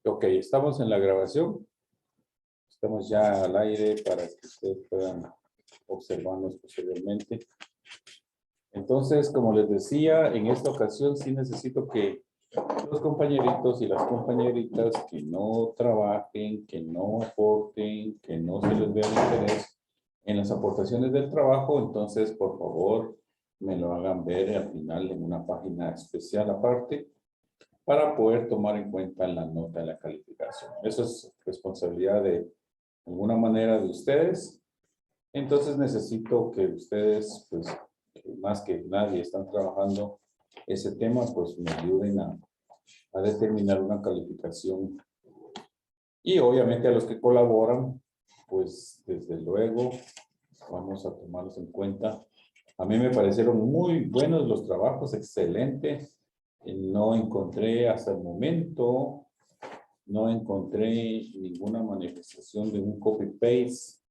Ok, estamos en la grabación. Estamos ya al aire para que ustedes puedan observarnos posteriormente. Entonces, como les decía, en esta ocasión sí necesito que los compañeritos y las compañeritas que no trabajen, que no aporten, que no se les vea interés en las aportaciones del trabajo, entonces, por favor, me lo hagan ver al final en una página especial aparte, para poder tomar en cuenta la nota de la calificación. Eso es responsabilidad de alguna manera de ustedes. Entonces necesito que ustedes, pues, más que nadie están trabajando ese tema, pues me ayuden a determinar una calificación. Y obviamente a los que colaboran, pues desde luego vamos a tomarlos en cuenta. A mí me parecieron muy buenos los trabajos, excelentes. No encontré hasta el momento, no encontré ninguna manifestación de un copy-paste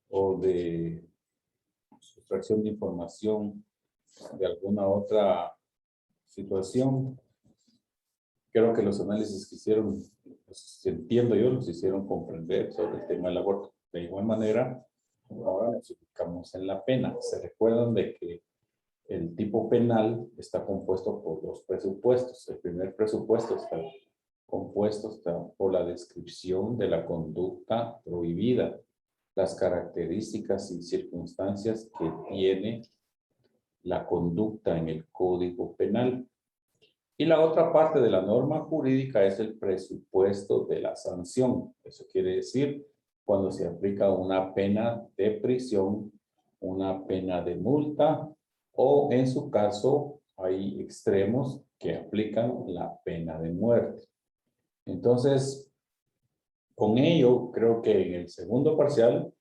o de sustracción de información de alguna otra situación. Creo que los análisis que hicieron, pues, entiendo yo, los hicieron comprender sobre el tema del aborto. De igual manera, ahora nos ubicamos en la pena. Se recuerdan de que el tipo penal está compuesto por dos presupuestos. El primer presupuesto está compuesto por la descripción de la conducta prohibida, las características y circunstancias que tiene la conducta en el Código Penal. Y la otra parte de la norma jurídica es el presupuesto de la sanción. Eso quiere decir cuando se aplica una pena de prisión, una pena de multa, o en su caso hay extremos que aplican la pena de muerte. Entonces, con ello, creo que en el segundo parcial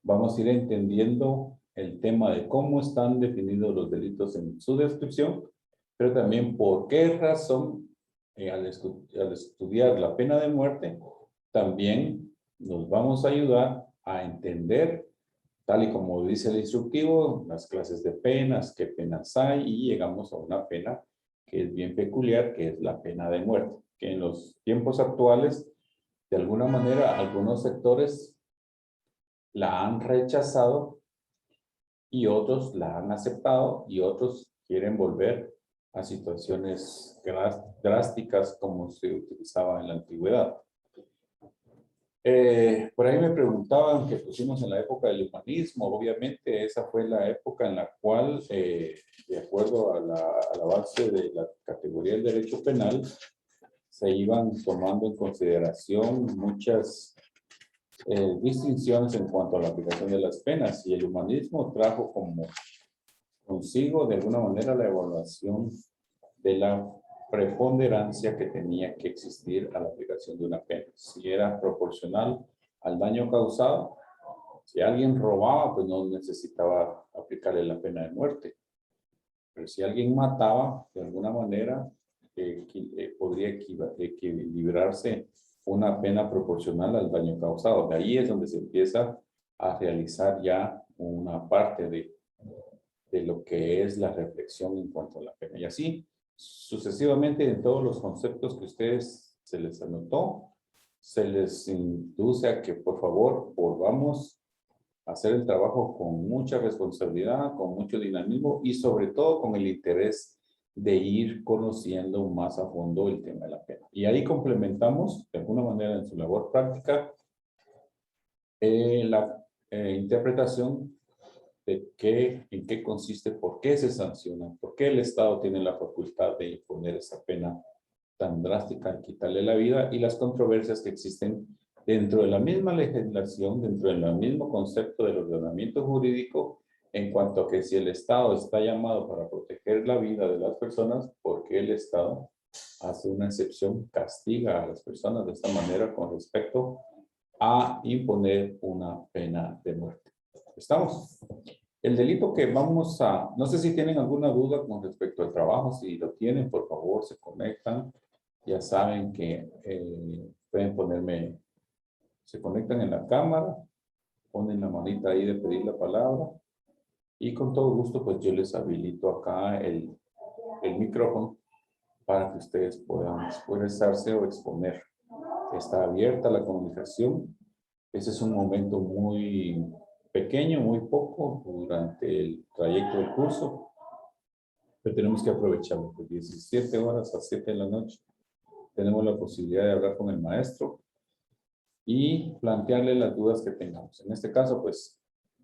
vamos a ir entendiendo el tema de cómo están definidos los delitos en su descripción, pero también por qué razón al estudiar la pena de muerte, también nos vamos a ayudar a entender, tal y como dice el instructivo, las clases de penas, qué penas hay, y llegamos a una pena que es bien peculiar, que es la pena de muerte, que en los tiempos actuales, de alguna manera, algunos sectores la han rechazado y otros la han aceptado y otros quieren volver a situaciones drásticas como se utilizaba en la antigüedad. Por ahí me preguntaban que pusimos en la época del humanismo. Obviamente esa fue la época en la cual, de acuerdo al avance de la categoría del derecho penal, se iban tomando en consideración muchas distinciones en cuanto a la aplicación de las penas, y el humanismo trajo como consigo de alguna manera la evaluación de la preponderancia que tenía que existir a la aplicación de una pena. Si era proporcional al daño causado, si alguien robaba, pues no necesitaba aplicarle la pena de muerte. Pero si alguien mataba, de alguna manera, podría equilibrarse una pena proporcional al daño causado. De ahí es donde se empieza a realizar ya una parte de lo que es la reflexión en cuanto a la pena. Y así, sucesivamente, en todos los conceptos que ustedes se les anotó, se les induce a que, por favor, volvamos a hacer el trabajo con mucha responsabilidad, con mucho dinamismo y sobre todo con el interés de ir conociendo más a fondo el tema de la pena. Y ahí complementamos, de alguna manera, en su labor práctica, la interpretación de en qué consiste, por qué se sanciona, por qué el Estado tiene la facultad de imponer esa pena tan drástica, quitarle la vida, y las controversias que existen dentro de la misma legislación, dentro del mismo concepto del ordenamiento jurídico, en cuanto a que si el Estado está llamado para proteger la vida de las personas, ¿por qué el Estado hace una excepción, castiga a las personas de esta manera con respecto a imponer una pena de muerte? ¿Estamos? El delito que vamos a, no sé si tienen alguna duda con respecto al trabajo. Si lo tienen, por favor, se conectan. Ya saben que pueden ponerme, se conectan en la cámara, ponen la manita ahí de pedir la palabra, y con todo gusto, pues yo les habilito acá el micrófono para que ustedes puedan expresarse o exponer está abierta la comunicación. Ese es un momento muy pequeño, muy poco durante el trayecto del curso, pero tenemos que aprovecharlo. De 17 horas a 7 de la noche tenemos la posibilidad de hablar con el maestro y plantearle las dudas que tengamos. En este caso, pues,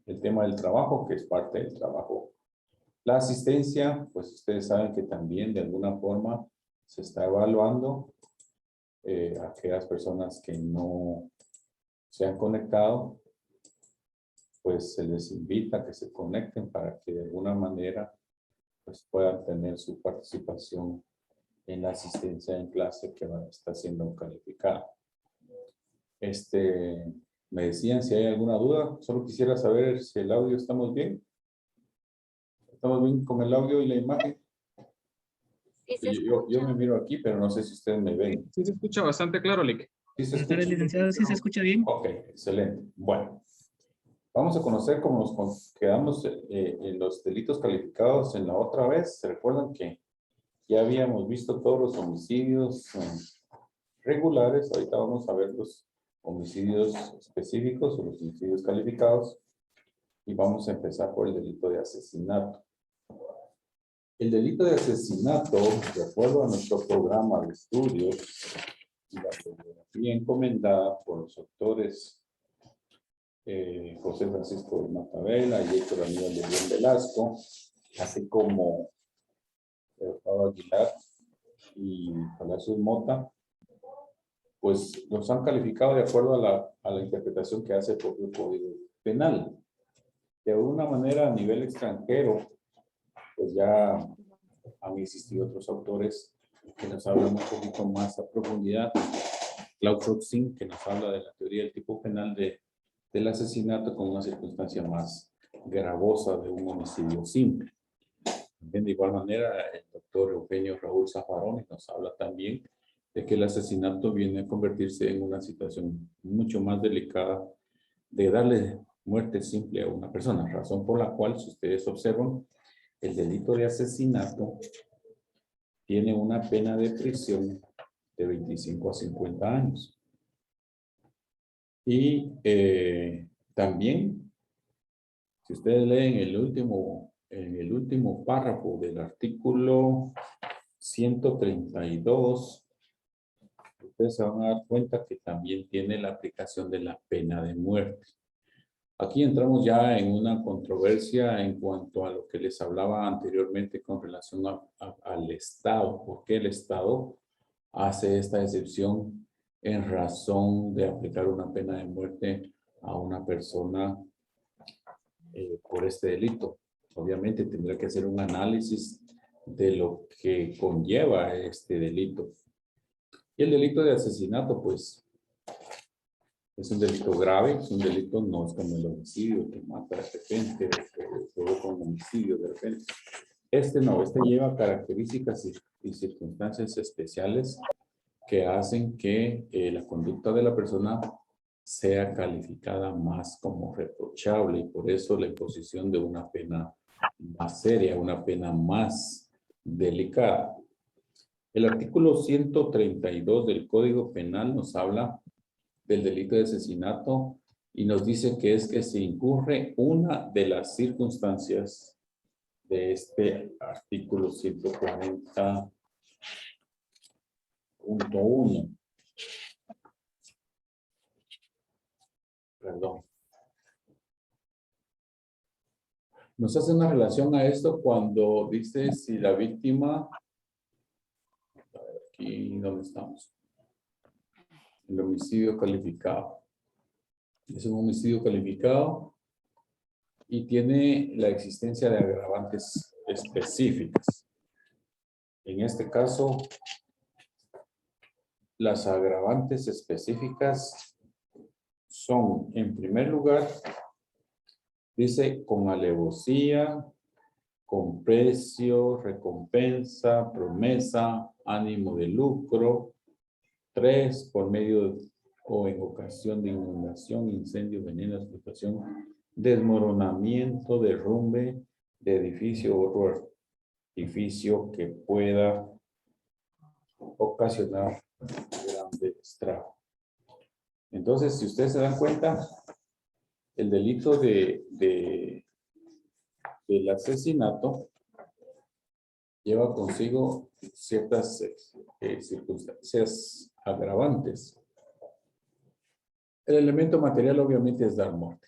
el tema del trabajo, que es parte del trabajo. La asistencia, pues ustedes saben que también de alguna forma se está evaluando a aquellas personas que no se han conectado, pues se les invita a que se conecten para que de alguna manera pues puedan tener su participación en la asistencia en clase que está siendo calificada. Me decían si hay alguna duda. Solo quisiera saber si el audio estamos bien. ¿Estamos bien con el audio y la imagen? Sí, Yo me miro aquí, pero no sé si ustedes me ven. Sí, se escucha bastante claro, Lick. ¿Sí se buenas tardes, escucha? licenciado. Sí, se escucha bien. Ok, excelente. Bueno, vamos a conocer cómo nos quedamos en los delitos calificados en la otra vez. ¿Se recuerdan que ya habíamos visto todos los homicidios regulares? Ahorita vamos a ver los homicidios específicos o los homicidios calificados. Y vamos a empezar por el delito de asesinato. El delito de asesinato, de acuerdo a nuestro programa de estudios y la bibliografía encomendada por los autores José Francisco de Matabela y Héctor Aníbal de León Velasco, así como Pablo Aguilar y Palacios Mota, pues los han calificado de acuerdo a la interpretación que hace el propio Código Penal. De alguna manera, a nivel extranjero, pues ya han existido otros autores que nos hablan un poquito más a profundidad. Klaus Rothstein, que nos habla de la teoría del tipo penal del asesinato con una circunstancia más gravosa de un homicidio simple. De igual manera, el doctor Eugenio Raúl Zaffaroni nos habla también de que el asesinato viene a convertirse en una situación mucho más delicada de darle muerte simple a una persona, razón por la cual, si ustedes observan, el delito de asesinato tiene una pena de prisión de 25 a 50 años. Y también, si ustedes leen en el último párrafo del artículo 132, ustedes se van a dar cuenta que también tiene la aplicación de la pena de muerte. Aquí entramos ya en una controversia en cuanto a lo que les hablaba anteriormente con relación al Estado. ¿Por qué el Estado hace esta excepción en razón de aplicar una pena de muerte a una persona por este delito? Obviamente tendrá que hacer un análisis de lo que conlleva este delito. Y el delito de asesinato, pues, es un delito grave, es un delito, no es como el homicidio que mata de repente, o provoca un homicidio de repente. Este no, este lleva características y circunstancias especiales que hacen que la conducta de la persona sea calificada más como reprochable, y por eso la imposición de una pena más seria, una pena más delicada. El artículo 132 del Código Penal nos habla del delito de asesinato y nos dice que es que se incurre una de las circunstancias de este artículo 140.1. Perdón. Nos hace una relación a esto cuando dice si la víctima, a ver, aquí donde estamos, el homicidio calificado. Es un homicidio calificado y tiene la existencia de agravantes específicas. En este caso, las agravantes específicas son, en primer lugar, dice con alevosía, con precio, recompensa, promesa, ánimo de lucro. 3, por medio o en ocasión de inundación, incendio, veneno, explotación, desmoronamiento, derrumbe de edificio o otro edificio que pueda ocasionar grande estrago. Entonces, si ustedes se dan cuenta, el delito del asesinato lleva consigo ciertas circunstancias agravantes. El elemento material obviamente es dar muerte.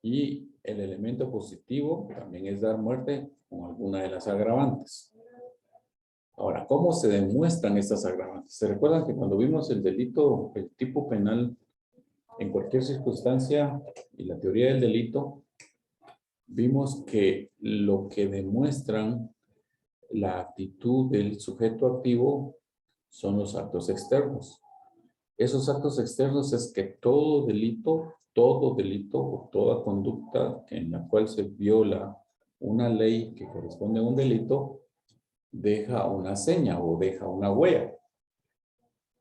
Y el elemento positivo también es dar muerte con alguna de las agravantes. Ahora, ¿cómo se demuestran estas agravantes? ¿Se recuerdan que cuando vimos el delito, el tipo penal, en cualquier circunstancia y la teoría del delito, vimos que lo que demuestran la actitud del sujeto activo son los actos externos? Esos actos externos es que todo delito o toda conducta en la cual se viola una ley que corresponde a un delito, deja una seña o deja una huella.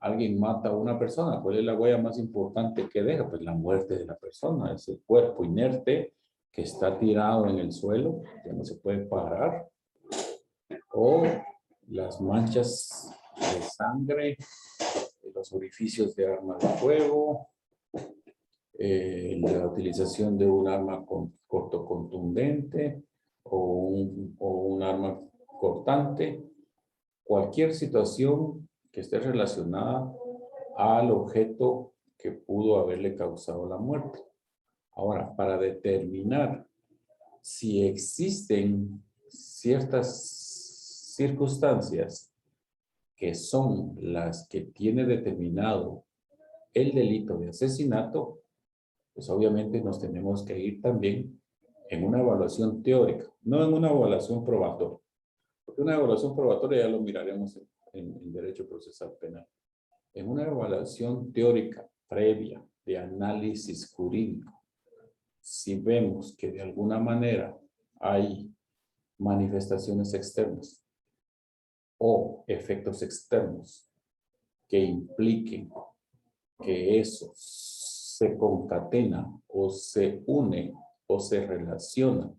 Alguien mata a una persona, ¿cuál es la huella más importante que deja? Pues la muerte de la persona, es el cuerpo inerte que está tirado en el suelo, que no se puede parar, o las manchas de sangre, los orificios de arma de fuego, la utilización de un arma corto contundente o un arma cortante, cualquier situación que esté relacionada al objeto que pudo haberle causado la muerte. Ahora, para determinar si existen ciertas circunstancias que son las que tiene determinado el delito de asesinato, pues obviamente nos tenemos que ir también en una evaluación teórica, no en una evaluación probatoria. Porque una evaluación probatoria ya lo miraremos en derecho procesal penal. En una evaluación teórica previa de análisis jurídico, si vemos que de alguna manera hay manifestaciones externas o efectos externos que impliquen que eso se concatena o se une o se relaciona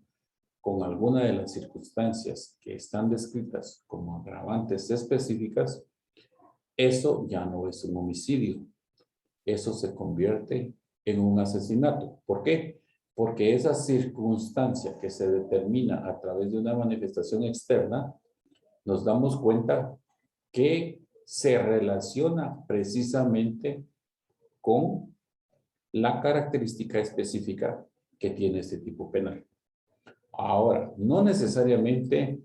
con alguna de las circunstancias que están descritas como agravantes específicas, eso ya no es un homicidio. Eso se convierte en un asesinato. ¿Por qué? Porque esa circunstancia que se determina a través de una manifestación externa, nos damos cuenta que se relaciona precisamente con la característica específica que tiene este tipo penal. Ahora, no necesariamente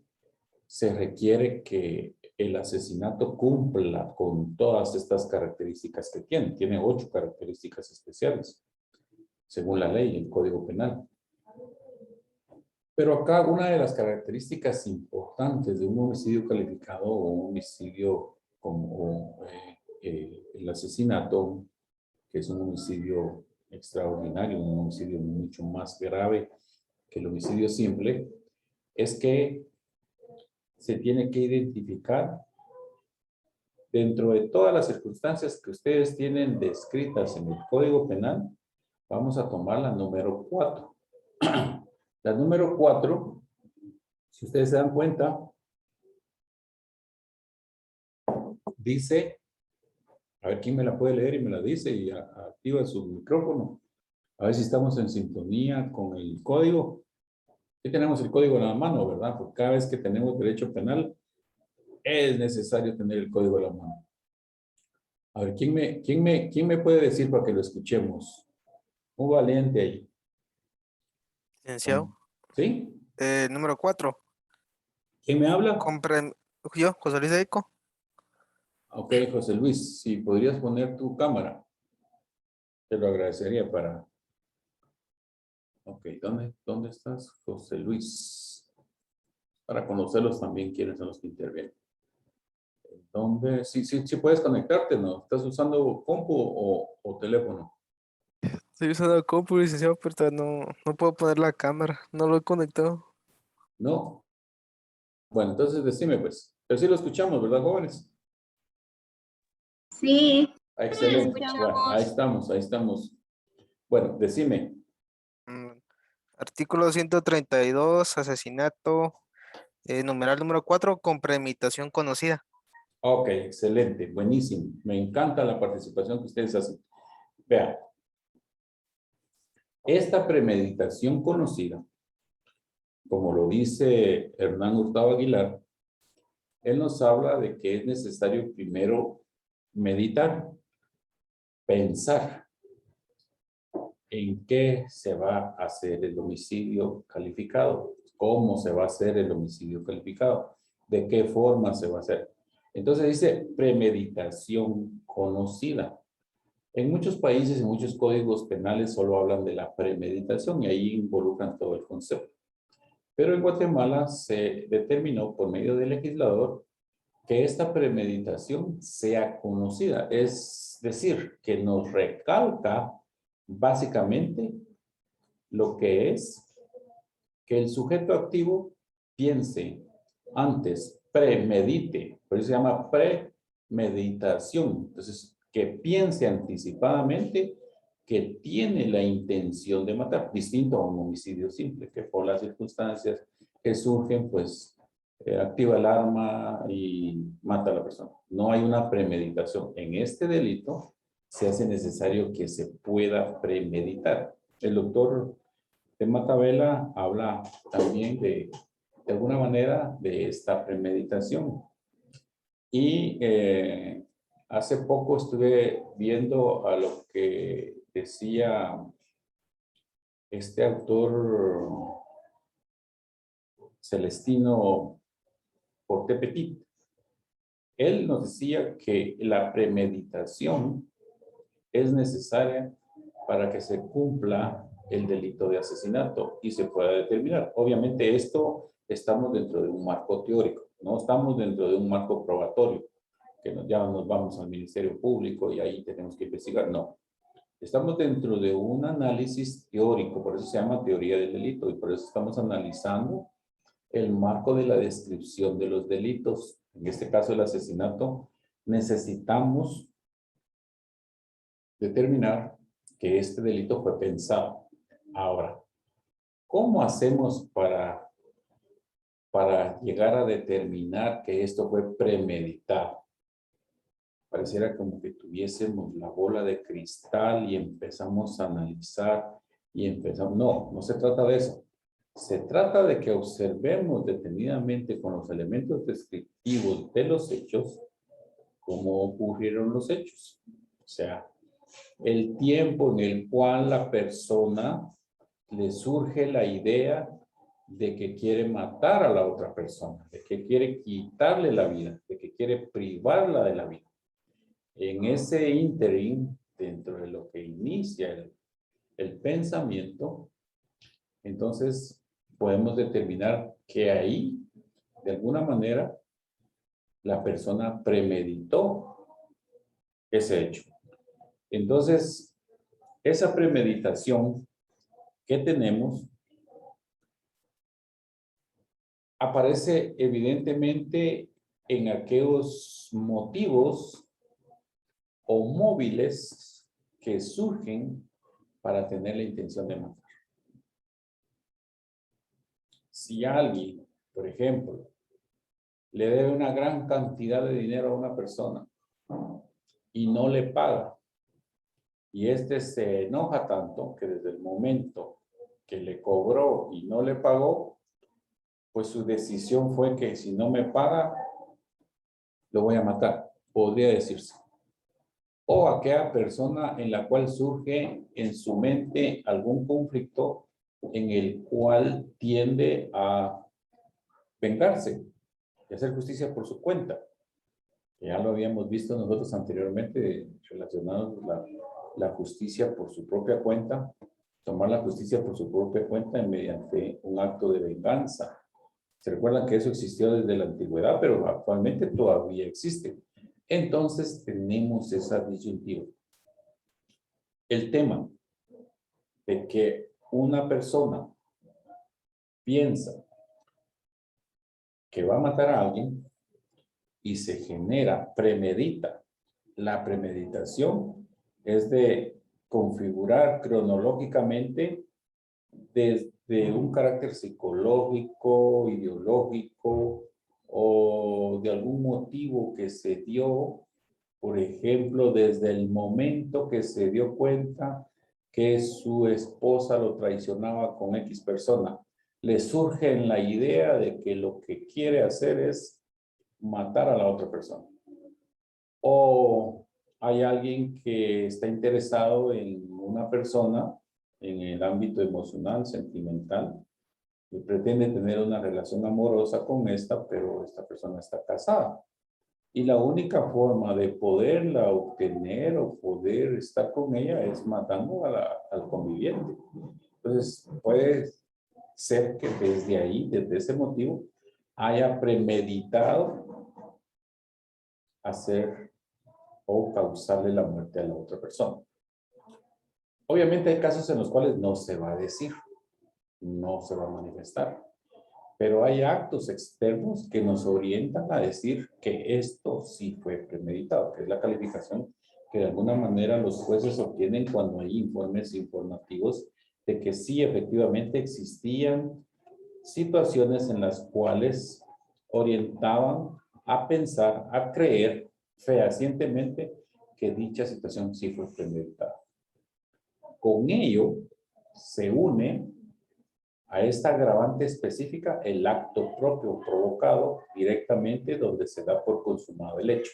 se requiere que el asesinato cumpla con todas estas características que tiene. Tiene 8 características especiales, según la ley, el Código Penal. Pero acá una de las características importantes de un homicidio calificado o un homicidio como el asesinato, que es un homicidio extraordinario, un homicidio mucho más grave que el homicidio simple, es que se tiene que identificar dentro de todas las circunstancias que ustedes tienen descritas en el Código Penal. Vamos a tomar la número 4. La número 4, si ustedes se dan cuenta, dice, a ver quién me la puede leer y me la dice y activa su micrófono. A ver si estamos en sintonía con el código. Aquí tenemos el código en la mano, ¿verdad? Porque cada vez que tenemos derecho penal, es necesario tener el código en la mano. A ver, ¿quién me puede decir para que lo escuchemos? Un valiente ahí. Licenciado. ¿Sí? Número 4. ¿Quién me habla? Yo, José Luis Eico. Ok, José Luis, si podrías poner tu cámara, te lo agradecería para... Ok, ¿dónde estás, José Luis? Para conocerlos también, quiénes son los que intervienen. ¿Dónde? Sí puedes conectarte, ¿no? ¿Estás usando compu o teléfono? Estoy usando compu, licenciado, pero todavía no puedo poner la cámara. No lo he conectado. No. Bueno, entonces decime, pues. Pero sí lo escuchamos, ¿verdad, jóvenes? Sí, Ah, excelente. escuchamos. Bueno, ahí estamos. Bueno, decime. Mm, Artículo 132, asesinato. Numeral número 4, con premeditación conocida. Ok, excelente, buenísimo. Me encanta la participación que ustedes hacen. Vean, esta premeditación conocida, como lo dice Hernán Hurtado Aguilar, él nos habla de que es necesario primero meditar, pensar en qué se va a hacer el homicidio calificado, cómo se va a hacer el homicidio calificado, de qué forma se va a hacer. Entonces dice premeditación conocida. En muchos países, en muchos códigos penales solo hablan de la premeditación y ahí involucran todo el concepto. Pero en Guatemala se determinó por medio del legislador que esta premeditación sea conocida. Es decir, que nos recalca básicamente lo que es que el sujeto activo piense antes, premedite, por eso se llama premeditación. Entonces, que piense anticipadamente que tiene la intención de matar, distinto a un homicidio simple, que por las circunstancias que surgen, pues activa el arma y mata a la persona. No hay una premeditación. En este delito se hace necesario que se pueda premeditar. El doctor de Matabela habla también de alguna manera de esta premeditación. Y hace poco estuve viendo a lo que decía este autor Celestino Porte-Petit. Él nos decía que la premeditación es necesaria para que se cumpla el delito de asesinato y se pueda determinar. Obviamente esto estamos dentro de un marco teórico, no estamos dentro de un marco probatorio, que ya nos vamos al Ministerio Público y ahí tenemos que investigar. No, estamos dentro de un análisis teórico, por eso se llama teoría del delito y por eso estamos analizando el marco de la descripción de los delitos. En este caso el asesinato, necesitamos determinar que este delito fue pensado. Ahora, ¿cómo hacemos para llegar a determinar que esto fue premeditado? Pareciera como que tuviésemos la bola de cristal y empezamos a analizar y empezamos. No, no se trata de eso. Se trata de que observemos detenidamente con los elementos descriptivos de los hechos cómo ocurrieron los hechos. O sea, el tiempo en el cual la persona le surge la idea de que quiere matar a la otra persona, de que quiere quitarle la vida, de que quiere privarla de la vida. En ese ínterin, dentro de lo que inicia el pensamiento, entonces podemos determinar que ahí, de alguna manera, la persona premeditó ese hecho. Entonces, esa premeditación que tenemos aparece evidentemente en aquellos motivos o móviles que surgen para tener la intención de matar. Si alguien, por ejemplo, le debe una gran cantidad de dinero a una persona y no le paga, y este se enoja tanto que desde el momento que le cobró y no le pagó, pues su decisión fue que si no me paga, lo voy a matar, podría decirse. O aquella persona en la cual surge en su mente algún conflicto en el cual tiende a vengarse y hacer justicia por su cuenta. Ya lo habíamos visto nosotros anteriormente relacionados la justicia por su propia cuenta, tomar la justicia por su propia cuenta mediante un acto de venganza. Se recuerdan que eso existió desde la antigüedad, pero actualmente todavía existe. Entonces tenemos esa disyuntiva. El tema de que una persona piensa que va a matar a alguien y se genera, premedita. La premeditación es de configurar cronológicamente desde un carácter psicológico, ideológico o de algún motivo que se dio Por ejemplo, desde el momento que se dio cuenta que su esposa lo traicionaba con X persona, le surge en la idea de que lo que quiere hacer es matar a la otra persona. O hay alguien que está interesado en una persona en el ámbito emocional, sentimental, y pretende tener una relación amorosa con esta, pero esta persona está casada. Y la única forma de poderla obtener o poder estar con ella es matando al conviviente. Entonces, puede ser que desde ahí, desde ese motivo, haya premeditado hacer o causarle la muerte a la otra persona. Obviamente hay casos en los cuales no se va a decir, no se va a manifestar. Pero hay actos externos que nos orientan a decir que esto sí fue premeditado, que es la calificación que de alguna manera los jueces obtienen cuando hay informes informativos de que sí efectivamente existían situaciones en las cuales orientaban a pensar, a creer fehacientemente que dicha situación sí fue premeditada. Con ello se une a esta agravante específica el acto propio provocado directamente donde se da por consumado el hecho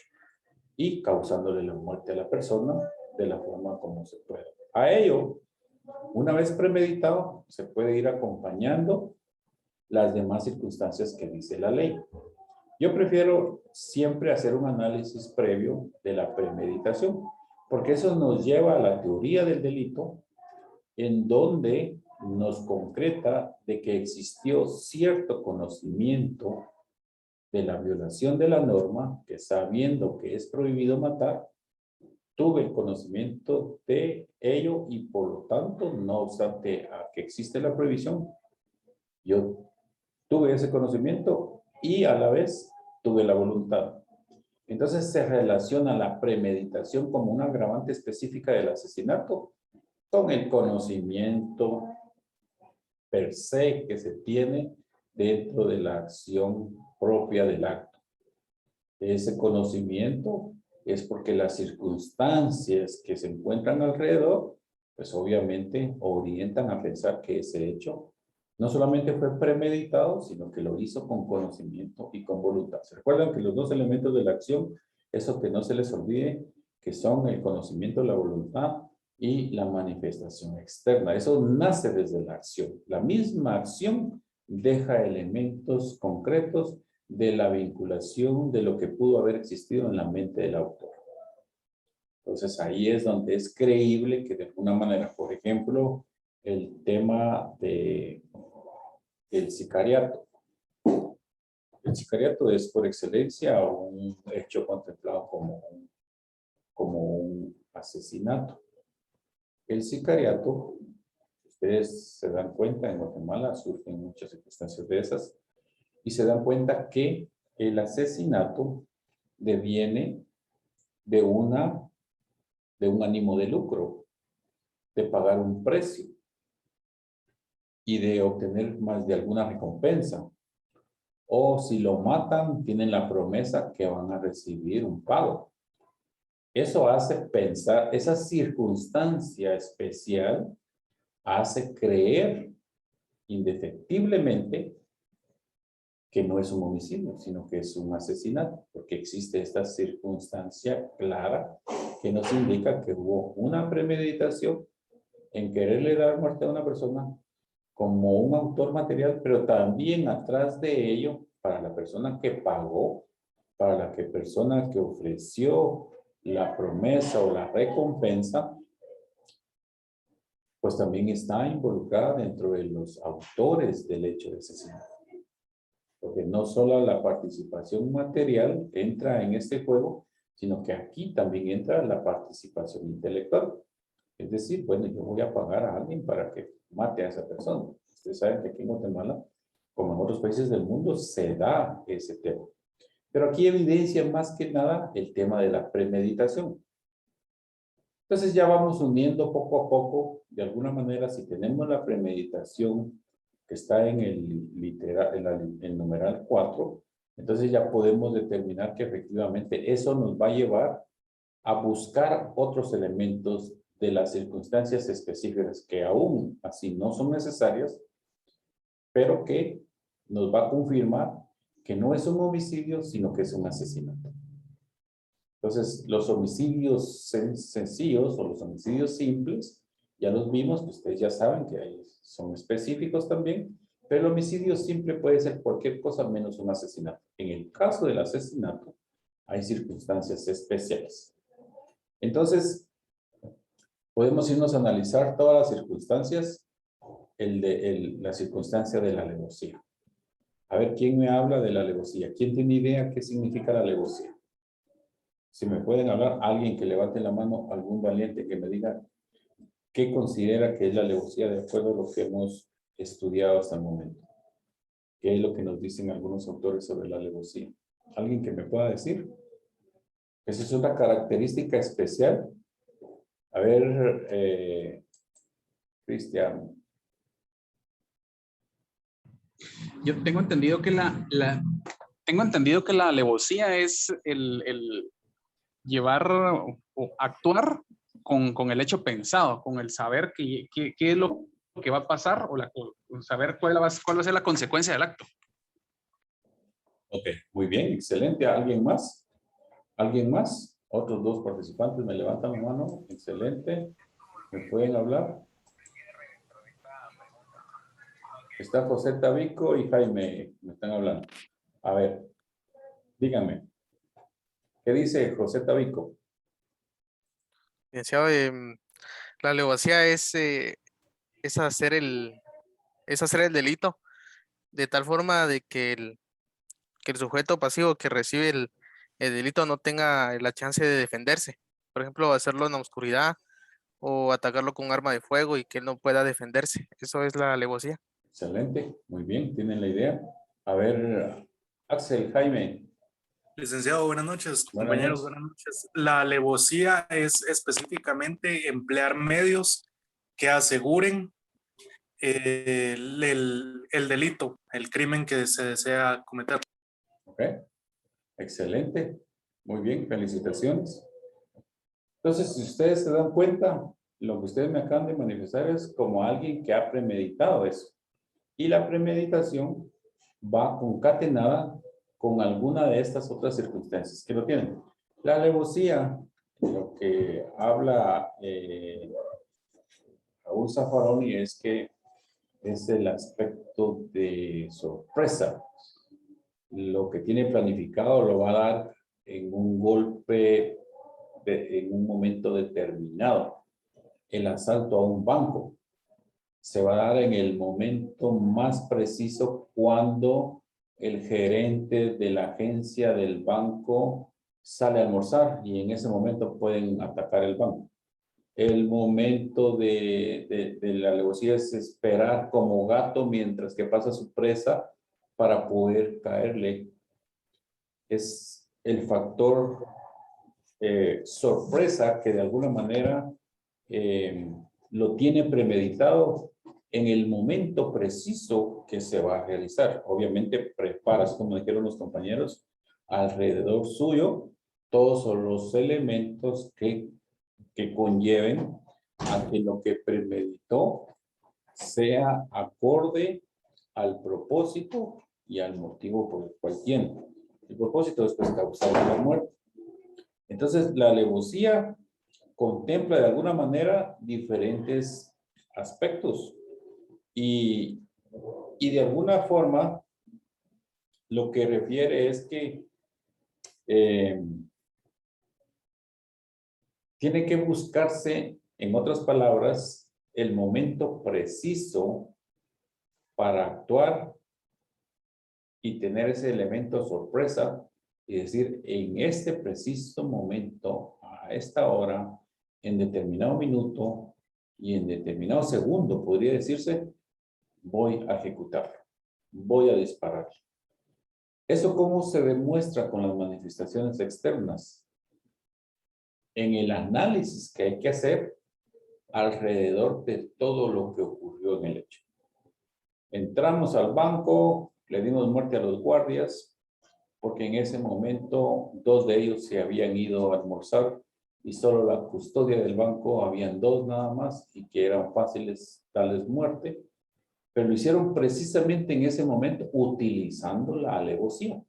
y causándole la muerte a la persona de la forma como se puede. A ello, una vez premeditado, se puede ir acompañando las demás circunstancias que dice la ley. Yo prefiero siempre hacer un análisis previo de la premeditación, porque eso nos lleva a la teoría del delito, en donde nos concreta de que existió cierto conocimiento de la violación de la norma, que sabiendo que es prohibido matar, tuve el conocimiento de ello y por lo tanto, no obstante a que existe la prohibición, yo tuve ese conocimiento y a la vez tuve la voluntad. Entonces se relaciona la premeditación como una agravante específica del asesinato con el conocimiento per se que se tiene dentro de la acción propia del acto. Ese conocimiento es porque las circunstancias que se encuentran alrededor, pues obviamente orientan a pensar que ese hecho no solamente fue premeditado, sino que lo hizo con conocimiento y con voluntad. ¿Se recuerdan que los dos elementos de la acción, eso que no se les olvide, que son el conocimiento, la voluntad y la manifestación externa? Eso nace desde la acción. La misma acción deja elementos concretos de la vinculación de lo que pudo haber existido en la mente del autor. Entonces ahí es donde es creíble que de alguna manera, por ejemplo, el tema del sicariato. El sicariato es por excelencia un hecho contemplado como un asesinato. El sicariato, ustedes se dan cuenta, en Guatemala surgen muchas circunstancias de esas, y se dan cuenta que el asesinato deviene de un ánimo de lucro, de pagar un precio y de obtener más de alguna recompensa. O si lo matan, tienen la promesa que van a recibir un pago. Eso hace pensar, esa circunstancia especial hace creer indefectiblemente que no es un homicidio, sino que es un asesinato, porque existe esta circunstancia clara que nos indica que hubo una premeditación en quererle dar muerte a una persona como un autor material, pero también atrás de ello, para la persona que pagó, para la persona que ofreció la promesa o la recompensa, pues también está involucrada dentro de los autores del hecho de asesinato. Porque no solo la participación material entra en este juego, sino que aquí también entra la participación intelectual. Es decir, bueno, yo voy a pagar a alguien para que mate a esa persona. Ustedes saben que aquí en Guatemala, como en otros países del mundo, se da ese tema. Pero aquí evidencia más que nada el tema de la premeditación. Entonces ya vamos uniendo poco a poco, de alguna manera, si tenemos la premeditación que está en el numeral 4, entonces ya podemos determinar que efectivamente eso nos va a llevar a buscar otros elementos de las circunstancias específicas que aún así no son necesarias, pero que nos va a confirmar que no es un homicidio, sino que es un asesinato. Entonces, los homicidios sencillos o los homicidios simples, ya los vimos, que ustedes ya saben que son específicos también, pero el homicidio simple puede ser cualquier cosa menos un asesinato. En el caso del asesinato, hay circunstancias especiales. Entonces, podemos irnos a analizar todas las circunstancias, la circunstancia de la alevosía. A ver, ¿quién me habla de la alevosía? ¿Quién tiene idea qué significa la alevosía? Si me pueden hablar, alguien que levante la mano, algún valiente que me diga qué considera que es la alevosía de acuerdo a lo que hemos estudiado hasta el momento. ¿Qué es lo que nos dicen algunos autores sobre la alevosía? ¿Alguien que me pueda decir? Esa es una característica especial. A ver, Cristian. Yo tengo entendido que tengo entendido que la alevosía es el llevar o actuar con el hecho pensado, con el saber qué es lo que va a pasar o saber cuál va a ser la consecuencia del acto. Ok, muy bien, excelente. ¿Alguien más? ¿Alguien más? Otros dos participantes me levantan la mano. Excelente. ¿Me pueden hablar? Está José Tabico y Jaime, me están hablando. A ver, díganme. ¿Qué dice José Tabico? Licenciado, la alevosía es hacer es hacer el delito de tal forma de que el sujeto pasivo que recibe el delito no tenga la chance de defenderse. Por ejemplo, hacerlo en la oscuridad o atacarlo con un arma de fuego y que él no pueda defenderse. Eso es la alevosía. Excelente, muy bien, tienen la idea. A ver, Axel, Jaime. Licenciado, buenas noches, Buenas compañeros, noches. buenas noches. La alevosía es específicamente emplear medios que aseguren el delito, el crimen que se desea cometer. Ok, excelente. Muy bien, felicitaciones. Entonces, si ustedes se dan cuenta, lo que ustedes me acaban de manifestar es como alguien que ha premeditado eso. Y la premeditación va concatenada con alguna de estas otras circunstancias que lo tienen. La alevosía, lo que habla Raúl Zaffaroni es que es el aspecto de sorpresa. Lo que tiene planificado lo va a dar en un golpe, en un momento determinado. El asalto a un banco se va a dar en el momento más preciso cuando el gerente de la agencia del banco sale a almorzar y en ese momento pueden atacar el banco. El momento de la alevosía es esperar como gato mientras que pasa su presa para poder caerle. Es el factor sorpresa que de alguna manera lo tiene premeditado en el momento preciso que se va a realizar. Obviamente preparas, como dijeron los compañeros, alrededor suyo todos los elementos que conlleven a que lo que premeditó sea acorde al propósito y al motivo por el cual tiene. El propósito es pues causar la muerte. Entonces, la alevosía contempla de alguna manera diferentes aspectos y de alguna forma lo que refiere es que tiene que buscarse, en otras palabras, el momento preciso para actuar y tener ese elemento sorpresa y decir, en este preciso momento, a esta hora, en determinado minuto y en determinado segundo, podría decirse, voy a ejecutarlo, voy a disparar. ¿Eso cómo se demuestra con las manifestaciones externas? En el análisis que hay que hacer alrededor de todo lo que ocurrió en el hecho. Entramos al banco, le dimos muerte a los guardias, porque en ese momento 2 de ellos se habían ido a almorzar y solo la custodia del banco habían 2 nada más y que eran fáciles darles muerte, pero lo hicieron precisamente en ese momento utilizando la alevosía,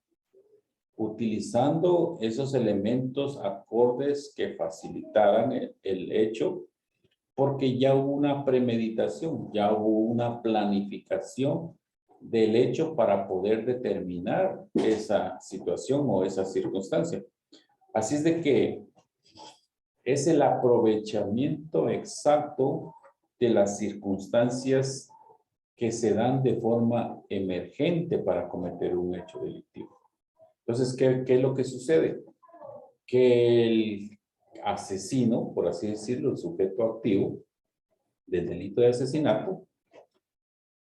utilizando esos elementos acordes que facilitaran el hecho, porque ya hubo una premeditación, ya hubo una planificación del hecho para poder determinar esa situación o esa circunstancia. Así es de que es el aprovechamiento exacto de las circunstancias que se dan de forma emergente para cometer un hecho delictivo. Entonces, ¿qué es lo que sucede? Que el asesino, por así decirlo, el sujeto activo del delito de asesinato,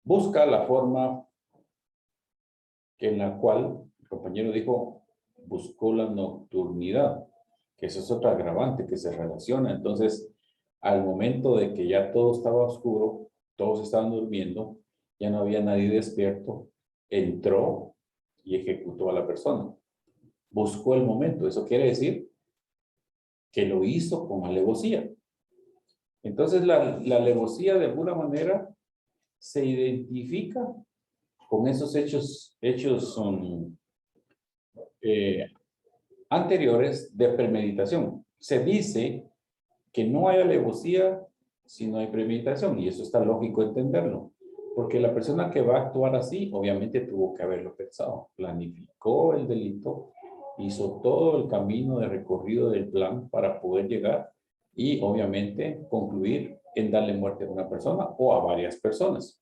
busca la forma en la cual, el compañero dijo, buscó la nocturnidad, que eso es otro agravante que se relaciona. Entonces, al momento de que ya todo estaba oscuro, todos estaban durmiendo, ya no había nadie despierto, entró y ejecutó a la persona. Buscó el momento, eso quiere decir que lo hizo con alevosía. Entonces, la alevosía de alguna manera se identifica con esos hechos son anteriores de premeditación. Se dice que no hay alevosía si no hay premeditación, y eso está lógico entenderlo, porque la persona que va a actuar así, obviamente tuvo que haberlo pensado, planificó el delito, hizo todo el camino de recorrido del plan para poder llegar y obviamente concluir en darle muerte a una persona o a varias personas.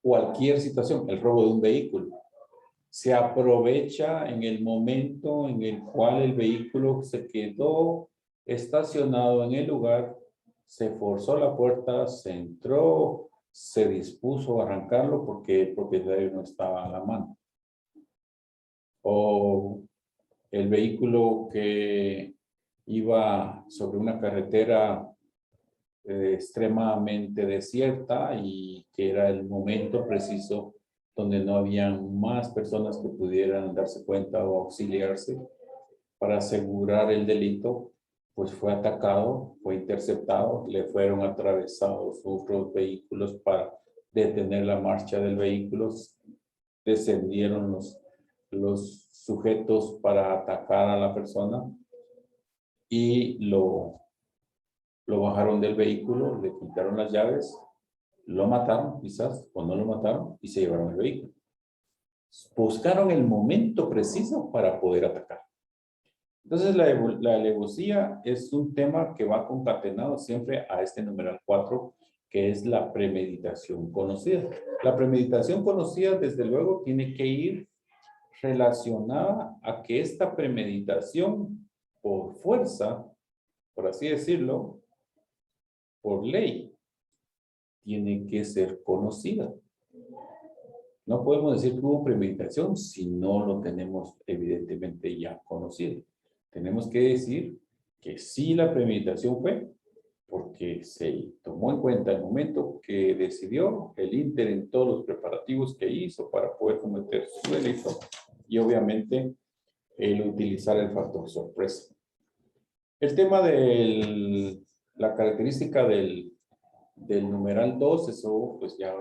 Cualquier situación, el robo de un vehículo, se aprovecha en el momento en el cual el vehículo se quedó estacionado en el lugar, se forzó la puerta, se entró, se dispuso a arrancarlo porque el propietario no estaba a la mano. O el vehículo que iba sobre una carretera extremadamente desierta y que era el momento preciso donde no habían más personas que pudieran darse cuenta o auxiliarse para asegurar el delito, pues fue atacado, fue interceptado, le fueron atravesados otros vehículos para detener la marcha del vehículo, descendieron los sujetos para atacar a la persona y lo bajaron del vehículo, le quitaron las llaves, lo mataron quizás, o no lo mataron, y se llevaron el vehículo. Buscaron el momento preciso para poder atacar. Entonces, la alevosía es un tema que va concatenado siempre a este numeral 4, que es la premeditación conocida. La premeditación conocida, desde luego, tiene que ir relacionada a que esta premeditación, por fuerza, por así decirlo, por ley, tiene que ser conocida. No podemos decir que hubo premeditación si no lo tenemos evidentemente ya conocido. Tenemos que decir que sí la premeditación fue porque se tomó en cuenta el momento que decidió el ínter en todos los preparativos que hizo para poder cometer su delito y obviamente el utilizar el factor sorpresa. El tema de la característica del numeral 2, eso pues ya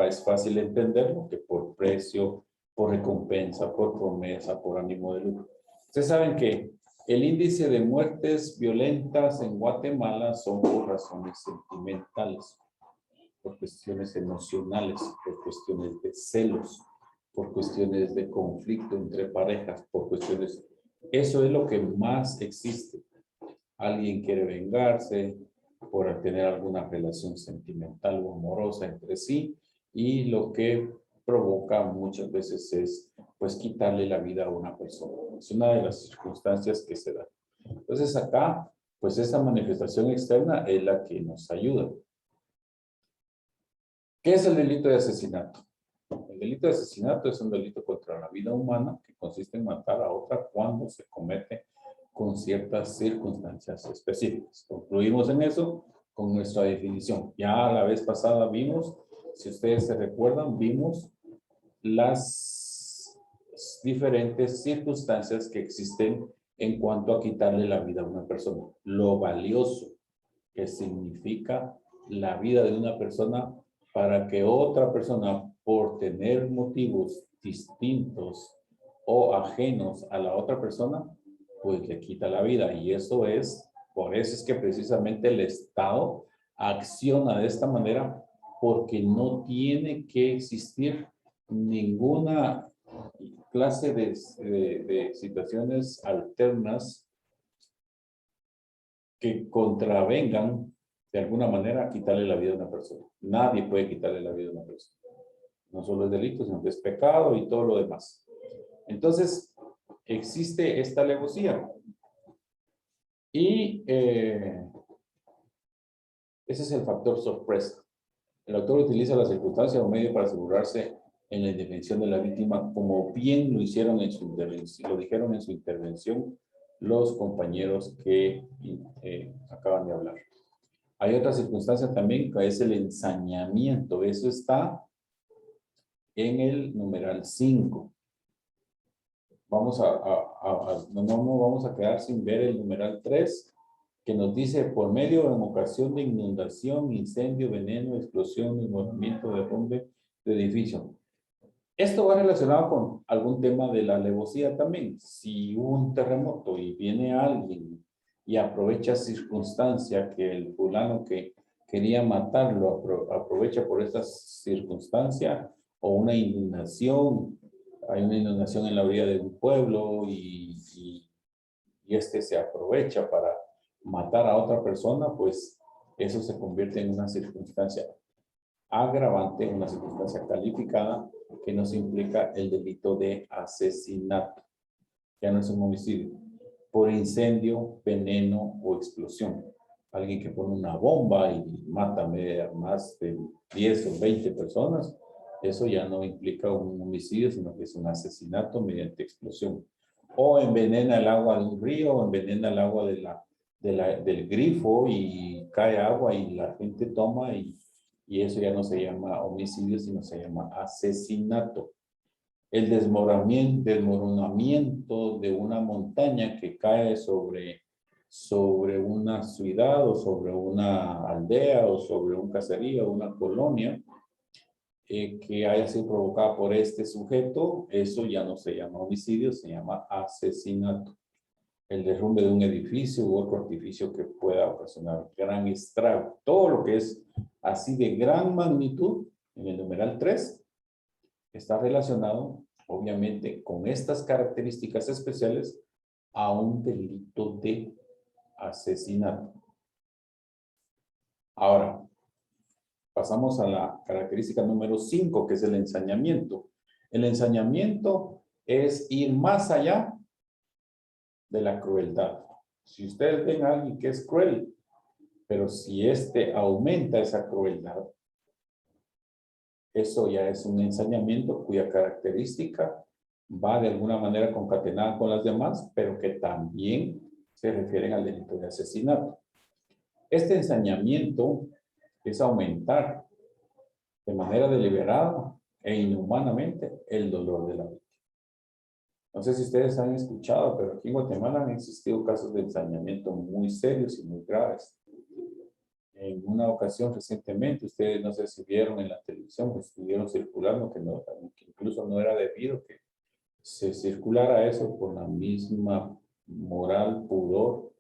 es fácil entenderlo, que por precio, por recompensa, por promesa, por ánimo de lucro. Ustedes saben que el índice de muertes violentas en Guatemala son por razones sentimentales, por cuestiones emocionales, por cuestiones de celos, por cuestiones de conflicto entre parejas, por cuestiones... Eso es lo que más existe. Alguien quiere vengarse por tener alguna relación sentimental o amorosa entre sí, y lo que provoca muchas veces es pues quitarle la vida a una persona. Es una de las circunstancias que se da. Entonces acá pues esa manifestación externa es la que nos ayuda. ¿Qué es el delito de asesinato? El delito de asesinato es un delito contra la vida humana que consiste en matar a otra cuando se comete con ciertas circunstancias específicas. Concluimos en eso con nuestra definición. Ya la vez pasada vimos, si ustedes se recuerdan, vimos las diferentes circunstancias que existen en cuanto a quitarle la vida a una persona. Lo valioso que significa la vida de una persona para que otra persona, por tener motivos distintos o ajenos a la otra persona, pues le quita la vida. Y eso es, por eso es que precisamente el Estado acciona de esta manera, porque no tiene que existir ninguna clase de situaciones alternas que contravengan de alguna manera a quitarle la vida a una persona. Nadie puede quitarle la vida a una persona. No solo es delito, sino que es pecado y todo lo demás. Entonces, existe esta alevosía. Y ese es el factor sorpresa. El autor utiliza la circunstancia o medio para asegurarse en la indefensión de la víctima, como bien lo hicieron en su intervención, lo dijeron en su intervención los compañeros que acaban de hablar. Hay otra circunstancia también que es el ensañamiento. Eso está en el numeral 5. Vamos no vamos a quedar sin ver el numeral 3, que nos dice por medio en ocasión de inundación, incendio, veneno, explosión, desmoronamiento, derrumbe de edificio. Esto va relacionado con algún tema de la alevosía también. Si hubo un terremoto y viene alguien y aprovecha circunstancia que el fulano que quería matarlo aprovecha por esta circunstancia, o una inundación, hay una inundación en la orilla de un pueblo y este se aprovecha para matar a otra persona, pues eso se convierte en una circunstancia agravante, una circunstancia calificada que nos implica el delito de asesinato. Ya no es un homicidio. Por incendio, veneno o explosión. Alguien que pone una bomba y mata más de 10 o 20 personas, eso ya no implica un homicidio, sino que es un asesinato mediante explosión. O envenena el agua de un río, o envenena el agua del grifo y cae agua y la gente toma y eso ya no se llama homicidio, sino se llama asesinato. El desmoronamiento de una montaña que cae sobre una ciudad o sobre una aldea o sobre un caserío o una colonia que haya sido provocada por este sujeto, eso ya no se llama homicidio, se llama asesinato. El derrumbe de un edificio u otro artificio que pueda ocasionar gran estrago. Todo lo que es así de gran magnitud, en el numeral 3, está relacionado, obviamente, con estas características especiales a un delito de asesinato. Ahora, pasamos a la característica número 5, que es el ensañamiento. El ensañamiento es ir más allá de la crueldad. Si ustedes ven a alguien que es cruel, pero si este aumenta esa crueldad, eso ya es un ensañamiento cuya característica va de alguna manera concatenada con las demás, pero que también se refieren al delito de asesinato. Este ensañamiento es aumentar de manera deliberada e inhumanamente el dolor de la víctima. No sé si ustedes han escuchado, pero aquí en Guatemala han existido casos de ensañamiento muy serios y muy graves. En una ocasión recientemente, ustedes no sé si vieron en la televisión, pues estuvieron circulando que incluso no era debido que se circulara eso por la misma moral, pudor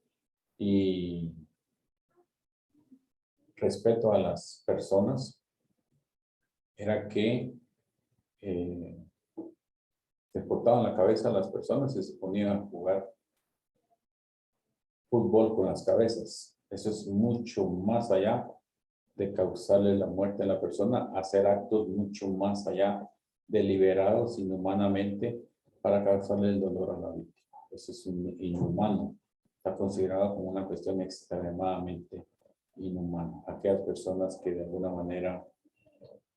y respeto a las personas, era que se cortaban la cabeza a las personas y se ponían a jugar fútbol con las cabezas. Eso es mucho más allá de causarle la muerte a la persona, hacer actos mucho más allá, deliberados inhumanamente para causarle el dolor a la víctima. Eso es inhumano. Está considerado como una cuestión extremadamente inhumana. Aquellas personas que de alguna manera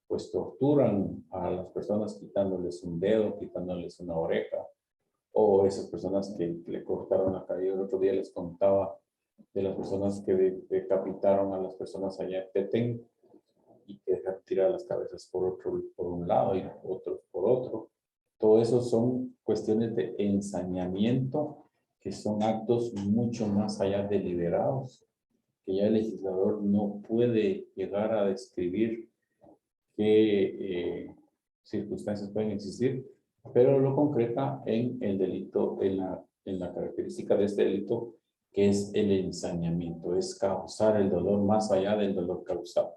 pues torturan a las personas quitándoles un dedo, quitándoles una oreja, o esas personas que le cortaron la cabeza. El otro día les contaba de las personas que decapitaron a las personas allá en Petén y que dejaron tirar las cabezas por un lado y otros por otro. Todo eso son cuestiones de ensañamiento que son actos mucho más allá deliberados, que ya el legislador no puede llegar a describir qué circunstancias pueden existir, pero lo concreta en el delito, en la característica de este delito, que es el ensañamiento, es causar el dolor más allá del dolor causado.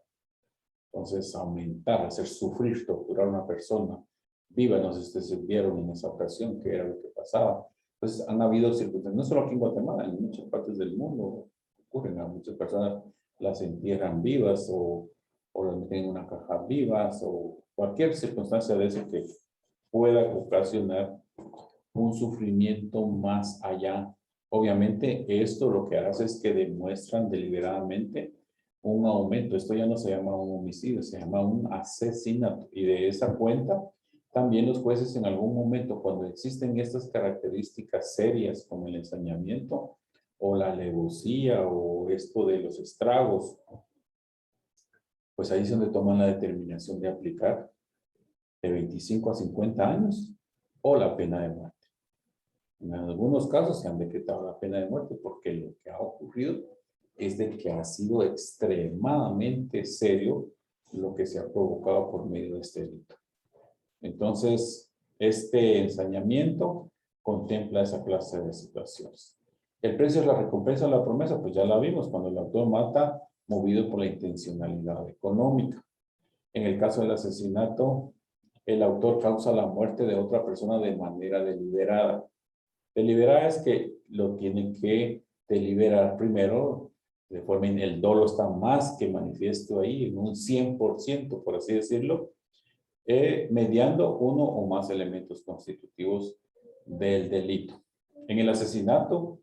Entonces, aumentar, hacer sufrir, torturar a una persona viva, no sé si ustedes vieron en esa ocasión que era lo que pasaba. Entonces, han habido circunstancias, no solo aquí en Guatemala, en muchas partes del mundo ocurren, a muchas personas las entierran vivas o las meten en una caja vivas o cualquier circunstancia de eso que pueda ocasionar un sufrimiento más allá. Obviamente, esto lo que hace es que demuestran deliberadamente un aumento. Esto ya no se llama un homicidio, se llama un asesinato. Y de esa cuenta, también los jueces en algún momento, cuando existen estas características serias como el ensañamiento o la alevosía o esto de los estragos, pues ahí es donde toman la determinación de aplicar de 25 a 50 años o la pena de muerte. En algunos casos se han decretado la pena de muerte porque lo que ha ocurrido es de que ha sido extremadamente serio lo que se ha provocado por medio de este delito. Entonces, este ensañamiento contempla esa clase de situaciones. El precio es la recompensa o la promesa, pues ya la vimos, cuando el autor mata movido por la intencionalidad económica. En el caso del asesinato, el autor causa la muerte de otra persona de manera deliberada. Deliberada es que lo tienen que deliberar primero, de forma el dolo está más que manifiesto ahí, en un 100%, por así decirlo, mediando uno o más elementos constitutivos del delito. En el asesinato,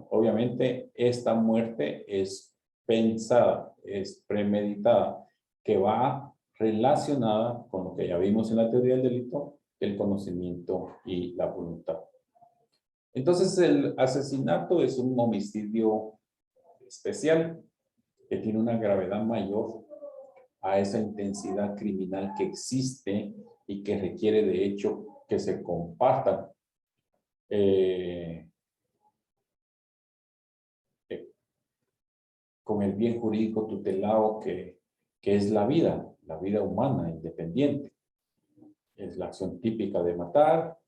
obviamente, esta muerte es pensada, es premeditada, que va relacionada con lo que ya vimos en la teoría del delito, el conocimiento y la voluntad. Entonces, el asesinato es un homicidio especial que tiene una gravedad mayor a esa intensidad criminal que existe y que requiere, de hecho, que se compartan con el bien jurídico tutelado que es la vida humana independiente. Es la acción típica de matar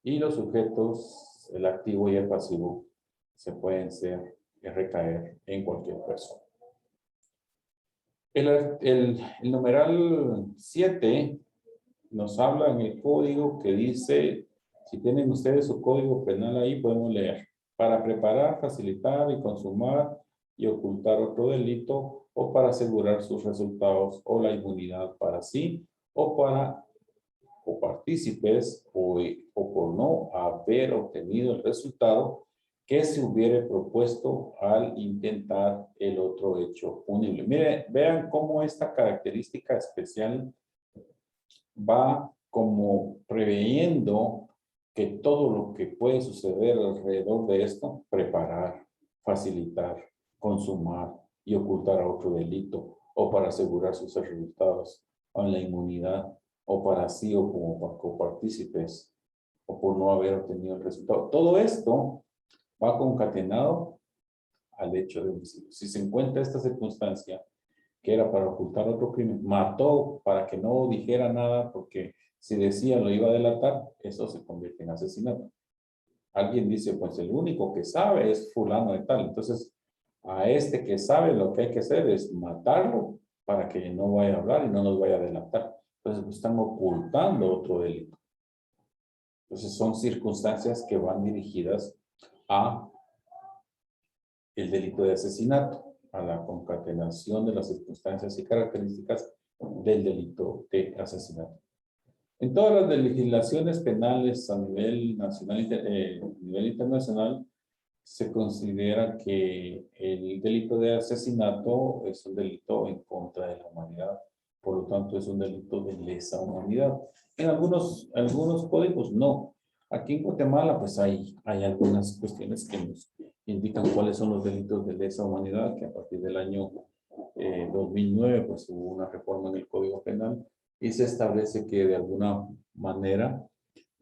y los sujetos, el activo y el pasivo, se pueden recaer en cualquier persona. El numeral 7 nos habla en el código que dice, si tienen ustedes su código penal ahí, podemos leer, para preparar, facilitar y consumar y ocultar otro delito o para asegurar sus resultados o la inmunidad para sí o para o partícipes o por no haber obtenido el resultado que se hubiere propuesto al intentar el otro hecho punible. Miren, vean cómo esta característica especial va como preveyendo que todo lo que puede suceder alrededor de esto, preparar, facilitar, consumar y ocultar a otro delito, o para asegurar sus resultados, o en la inmunidad, o para sí o como copartícipes, o por no haber obtenido el resultado. Todo esto va concatenado al hecho de homicidio. Si se encuentra esta circunstancia, que era para ocultar otro crimen, mató para que no dijera nada, porque si decía lo iba a delatar, eso se convierte en asesinato. Alguien dice, pues el único que sabe es fulano de tal. Entonces, a este que sabe lo que hay que hacer es matarlo para que no vaya a hablar y no nos vaya a delatar. Entonces, están ocultando otro delito. Entonces, son circunstancias que van dirigidas a el delito de asesinato, a la concatenación de las circunstancias y características del delito de asesinato. En todas las legislaciones penales a nivel nacional y nivel internacional, se considera que el delito de asesinato es un delito en contra de la humanidad, por lo tanto es un delito de lesa humanidad. En algunos códigos no. Aquí en Guatemala pues hay algunas cuestiones que nos indican cuáles son los delitos de lesa humanidad, que a partir del año 2009 pues hubo una reforma en el Código Penal y se establece que de alguna manera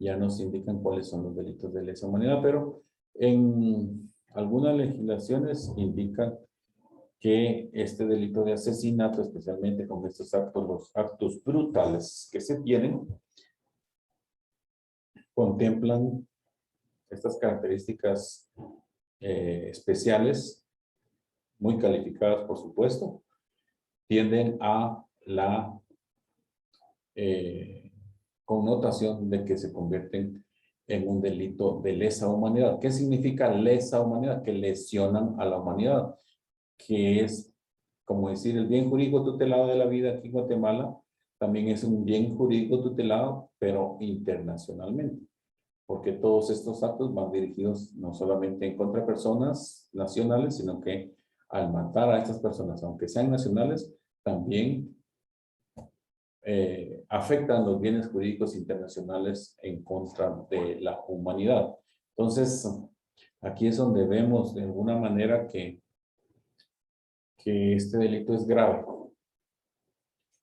ya nos indican cuáles son los delitos de lesa humanidad, pero En algunas legislaciones indican que este delito de asesinato, especialmente con estos actos, los actos brutales que se tienen, contemplan estas características especiales, muy calificadas, por supuesto, tienden a la connotación de que se convierten en un delito de lesa humanidad. ¿Qué significa lesa humanidad? Que lesionan a la humanidad, que es, como decir, el bien jurídico tutelado de la vida aquí en Guatemala, también es un bien jurídico tutelado, pero internacionalmente, porque todos estos actos van dirigidos no solamente en contra de personas nacionales, sino que al matar a estas personas, aunque sean nacionales, también afectan los bienes jurídicos internacionales en contra de la humanidad. Entonces, aquí es donde vemos de alguna manera que este delito es grave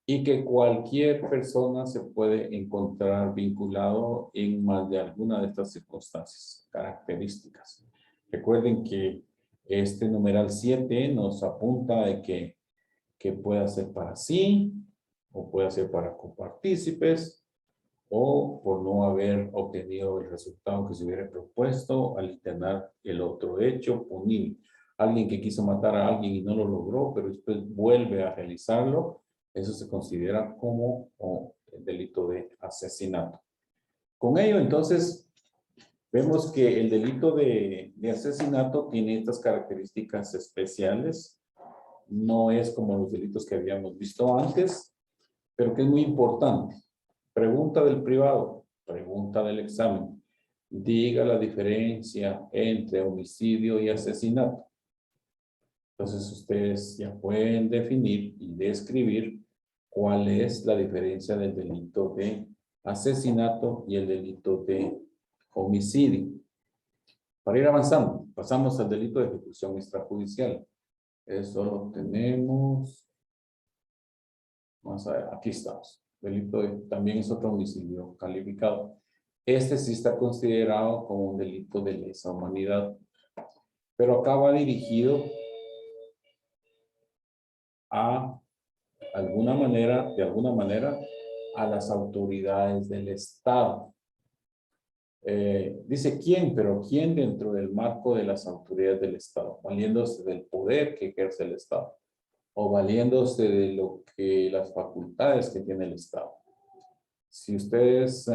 y que cualquier persona se puede encontrar vinculado en más de alguna de estas circunstancias, características. Recuerden que este numeral 7 nos apunta de que pueda ser para sí, o puede ser para copartícipes, o por no haber obtenido el resultado que se hubiera propuesto al internar el otro hecho punible. Alguien que quiso matar a alguien y no lo logró, pero después vuelve a realizarlo, eso se considera como el delito de asesinato. Con ello, entonces, vemos que el delito de asesinato tiene estas características especiales. No es como los delitos que habíamos visto antes, pero que es muy importante. Pregunta del privado, pregunta del examen. Diga la diferencia entre homicidio y asesinato. Entonces ustedes ya pueden definir y describir cuál es la diferencia del delito de asesinato y el delito de homicidio. Para ir avanzando, pasamos al delito de ejecución extrajudicial. Eso lo tenemos. Vamos a ver, aquí estamos. Delito también es otro homicidio calificado. Este sí está considerado como un delito de lesa humanidad, pero acá va dirigido a de alguna manera, a las autoridades del Estado. Dice quién, pero quién dentro del marco de las autoridades del Estado, valiéndose del poder que ejerce el Estado o valiéndose de lo que las facultades que tiene el Estado. Si ustedes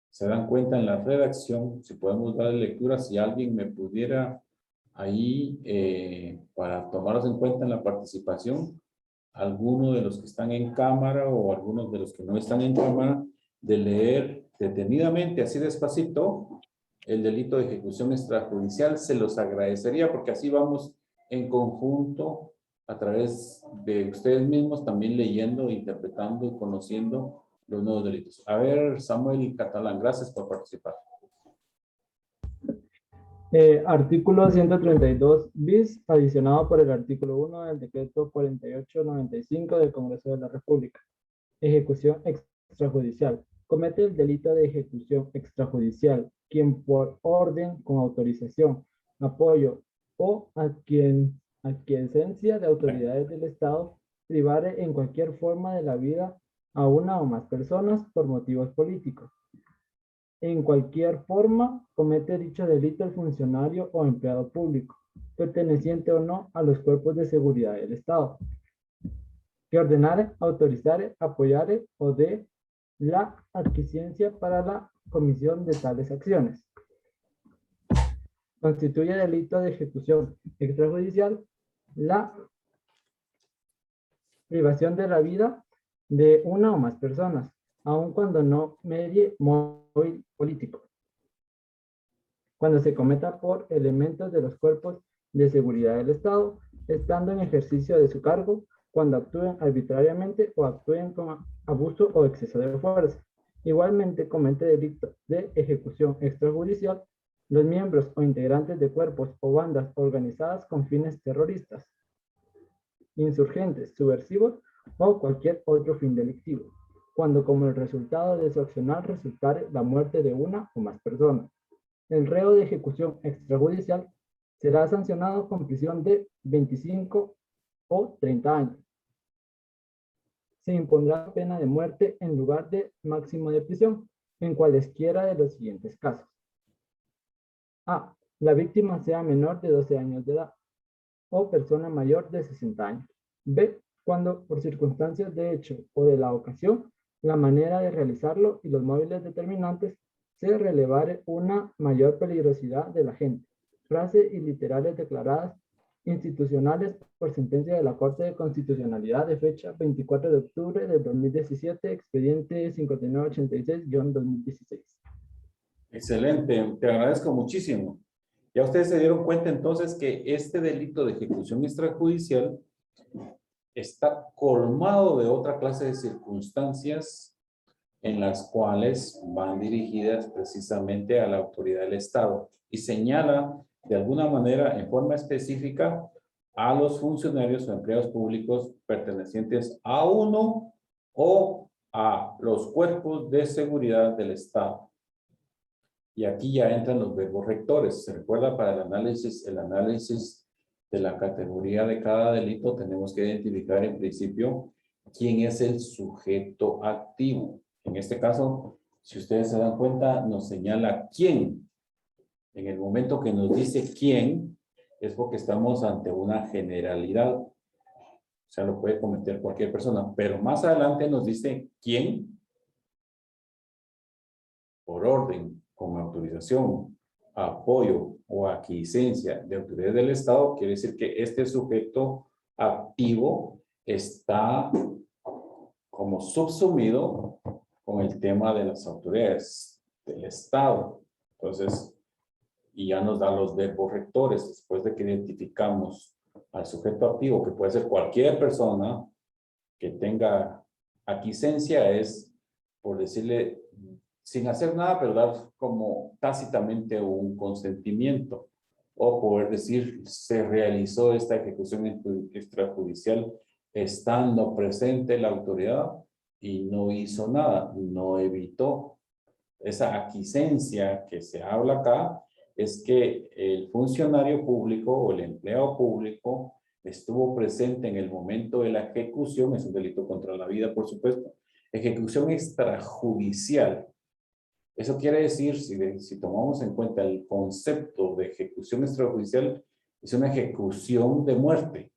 se dan cuenta en la redacción, si podemos dar lectura, si alguien me pudiera ahí, para tomarlos en cuenta en la participación, alguno de los que están en cámara o algunos de los que no están en cámara, de leer detenidamente, así despacito, el delito de ejecución extrajudicial, se los agradecería porque así vamos en conjunto a través de ustedes mismos también leyendo, interpretando y conociendo los nuevos delitos. A ver, Samuel Catalán, gracias por participar. Artículo 132 bis, adicionado por el artículo 1 del decreto 4895 del Congreso de la República. Ejecución extrajudicial. Comete el delito de ejecución extrajudicial quien por orden, con autorización, apoyo o aquiescencia de autoridades del Estado privare en cualquier forma de la vida a una o más personas por motivos políticos. En cualquier forma comete dicho delito el funcionario o empleado público, perteneciente o no a los cuerpos de seguridad del Estado, que ordenare, autorizare, apoyare o dé la aquiescencia para la comisión de tales acciones. Constituye delito de ejecución extrajudicial la privación de la vida de una o más personas, aun cuando no medie móvil político, cuando se cometa por elementos de los cuerpos de seguridad del Estado, estando en ejercicio de su cargo, cuando actúen arbitrariamente o actúen con abuso o exceso de fuerza. Igualmente comete delito de ejecución extrajudicial los miembros o integrantes de cuerpos o bandas organizadas con fines terroristas, insurgentes, subversivos o cualquier otro fin delictivo, cuando como el resultado de su accionar resultare la muerte de una o más personas. el reo de ejecución extrajudicial será sancionado con prisión de 25 o 30 años. Se impondrá pena de muerte en lugar de máximo de prisión en cualesquiera de los siguientes casos. A. La víctima sea menor de 12 años de edad o persona mayor de 60 años. B. Cuando por circunstancias de hecho o de la ocasión, la manera de realizarlo y los móviles determinantes se relevare una mayor peligrosidad del agente. Frase y literales declaradas institucionales por sentencia de la Corte de Constitucionalidad de fecha 24 de octubre del 2017, expediente 5986-2016. Excelente, te agradezco muchísimo. Ya ustedes se dieron cuenta entonces que este delito de ejecución extrajudicial está colmado de otra clase de circunstancias en las cuales van dirigidas precisamente a la autoridad del Estado y señala de alguna manera en forma específica a los funcionarios o empleados públicos pertenecientes a uno o a los cuerpos de seguridad del Estado. Y aquí ya entran los verbos rectores. Se recuerda para el análisis de la categoría de cada delito, tenemos que identificar en principio quién es el sujeto activo. En este caso, si ustedes se dan cuenta, nos señala quién. En el momento que nos dice quién, es porque estamos ante una generalidad. O sea, lo puede cometer cualquier persona. Pero más adelante nos dice quién, por orden, con autorización, apoyo o aquiescencia de autoridades del Estado, quiere decir que este sujeto activo está como subsumido con el tema de las autoridades del Estado. Entonces, y ya nos da los verbos rectores después de que identificamos al sujeto activo, que puede ser cualquier persona que tenga aquiescencia, es, por decirle, sin hacer nada, pero dar como tácitamente un consentimiento, o poder decir, se realizó esta ejecución extrajudicial estando presente la autoridad y no hizo nada, no evitó. Esa aquiescencia que se habla acá es que el funcionario público o el empleado público estuvo presente en el momento de la ejecución, es un delito contra la vida, por supuesto, ejecución extrajudicial. Eso quiere decir, si tomamos en cuenta el concepto de ejecución extrajudicial, es una ejecución de muerte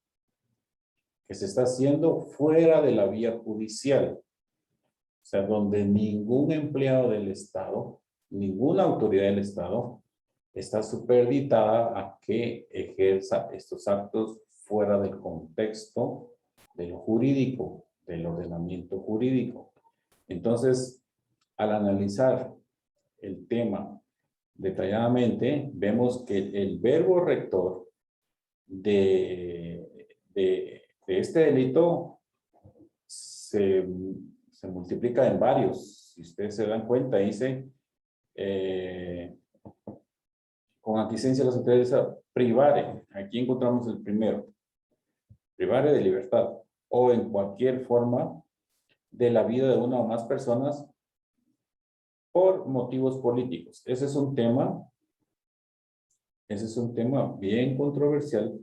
que se está haciendo fuera de la vía judicial. O sea, donde ningún empleado del Estado, ninguna autoridad del Estado está supeditada a que ejerza estos actos fuera del contexto de lo jurídico, del ordenamiento jurídico. Entonces, al analizar el tema detalladamente, vemos que el verbo rector de este delito se multiplica en varios. Si ustedes se dan cuenta, dice con aquiescencia de las autoridades privare. Aquí encontramos el primero. Privare de libertad o en cualquier forma de la vida de una o más personas por motivos políticos. Ese es un tema bien controversial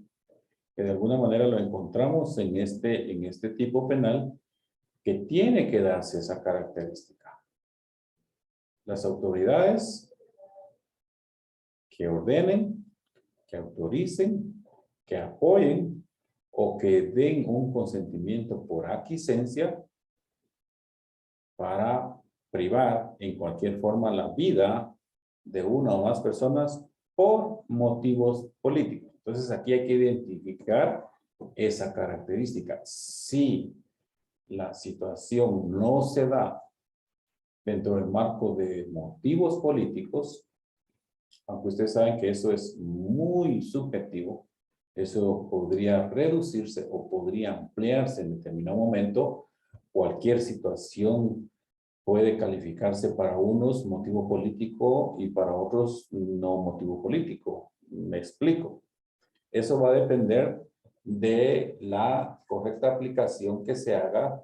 que de alguna manera lo encontramos en este tipo penal que tiene que darse esa característica. Las autoridades que ordenen, que autoricen, que apoyen o que den un consentimiento por aquiescencia para privar en cualquier forma la vida de una o más personas por motivos políticos. Entonces aquí hay que identificar esa característica. Si la situación no se da dentro del marco de motivos políticos, aunque ustedes saben que eso es muy subjetivo, eso podría reducirse o podría ampliarse en determinado momento. Cualquier situación puede calificarse para unos motivo político y para otros no motivo político. Me explico. Eso va a depender de la correcta aplicación que se haga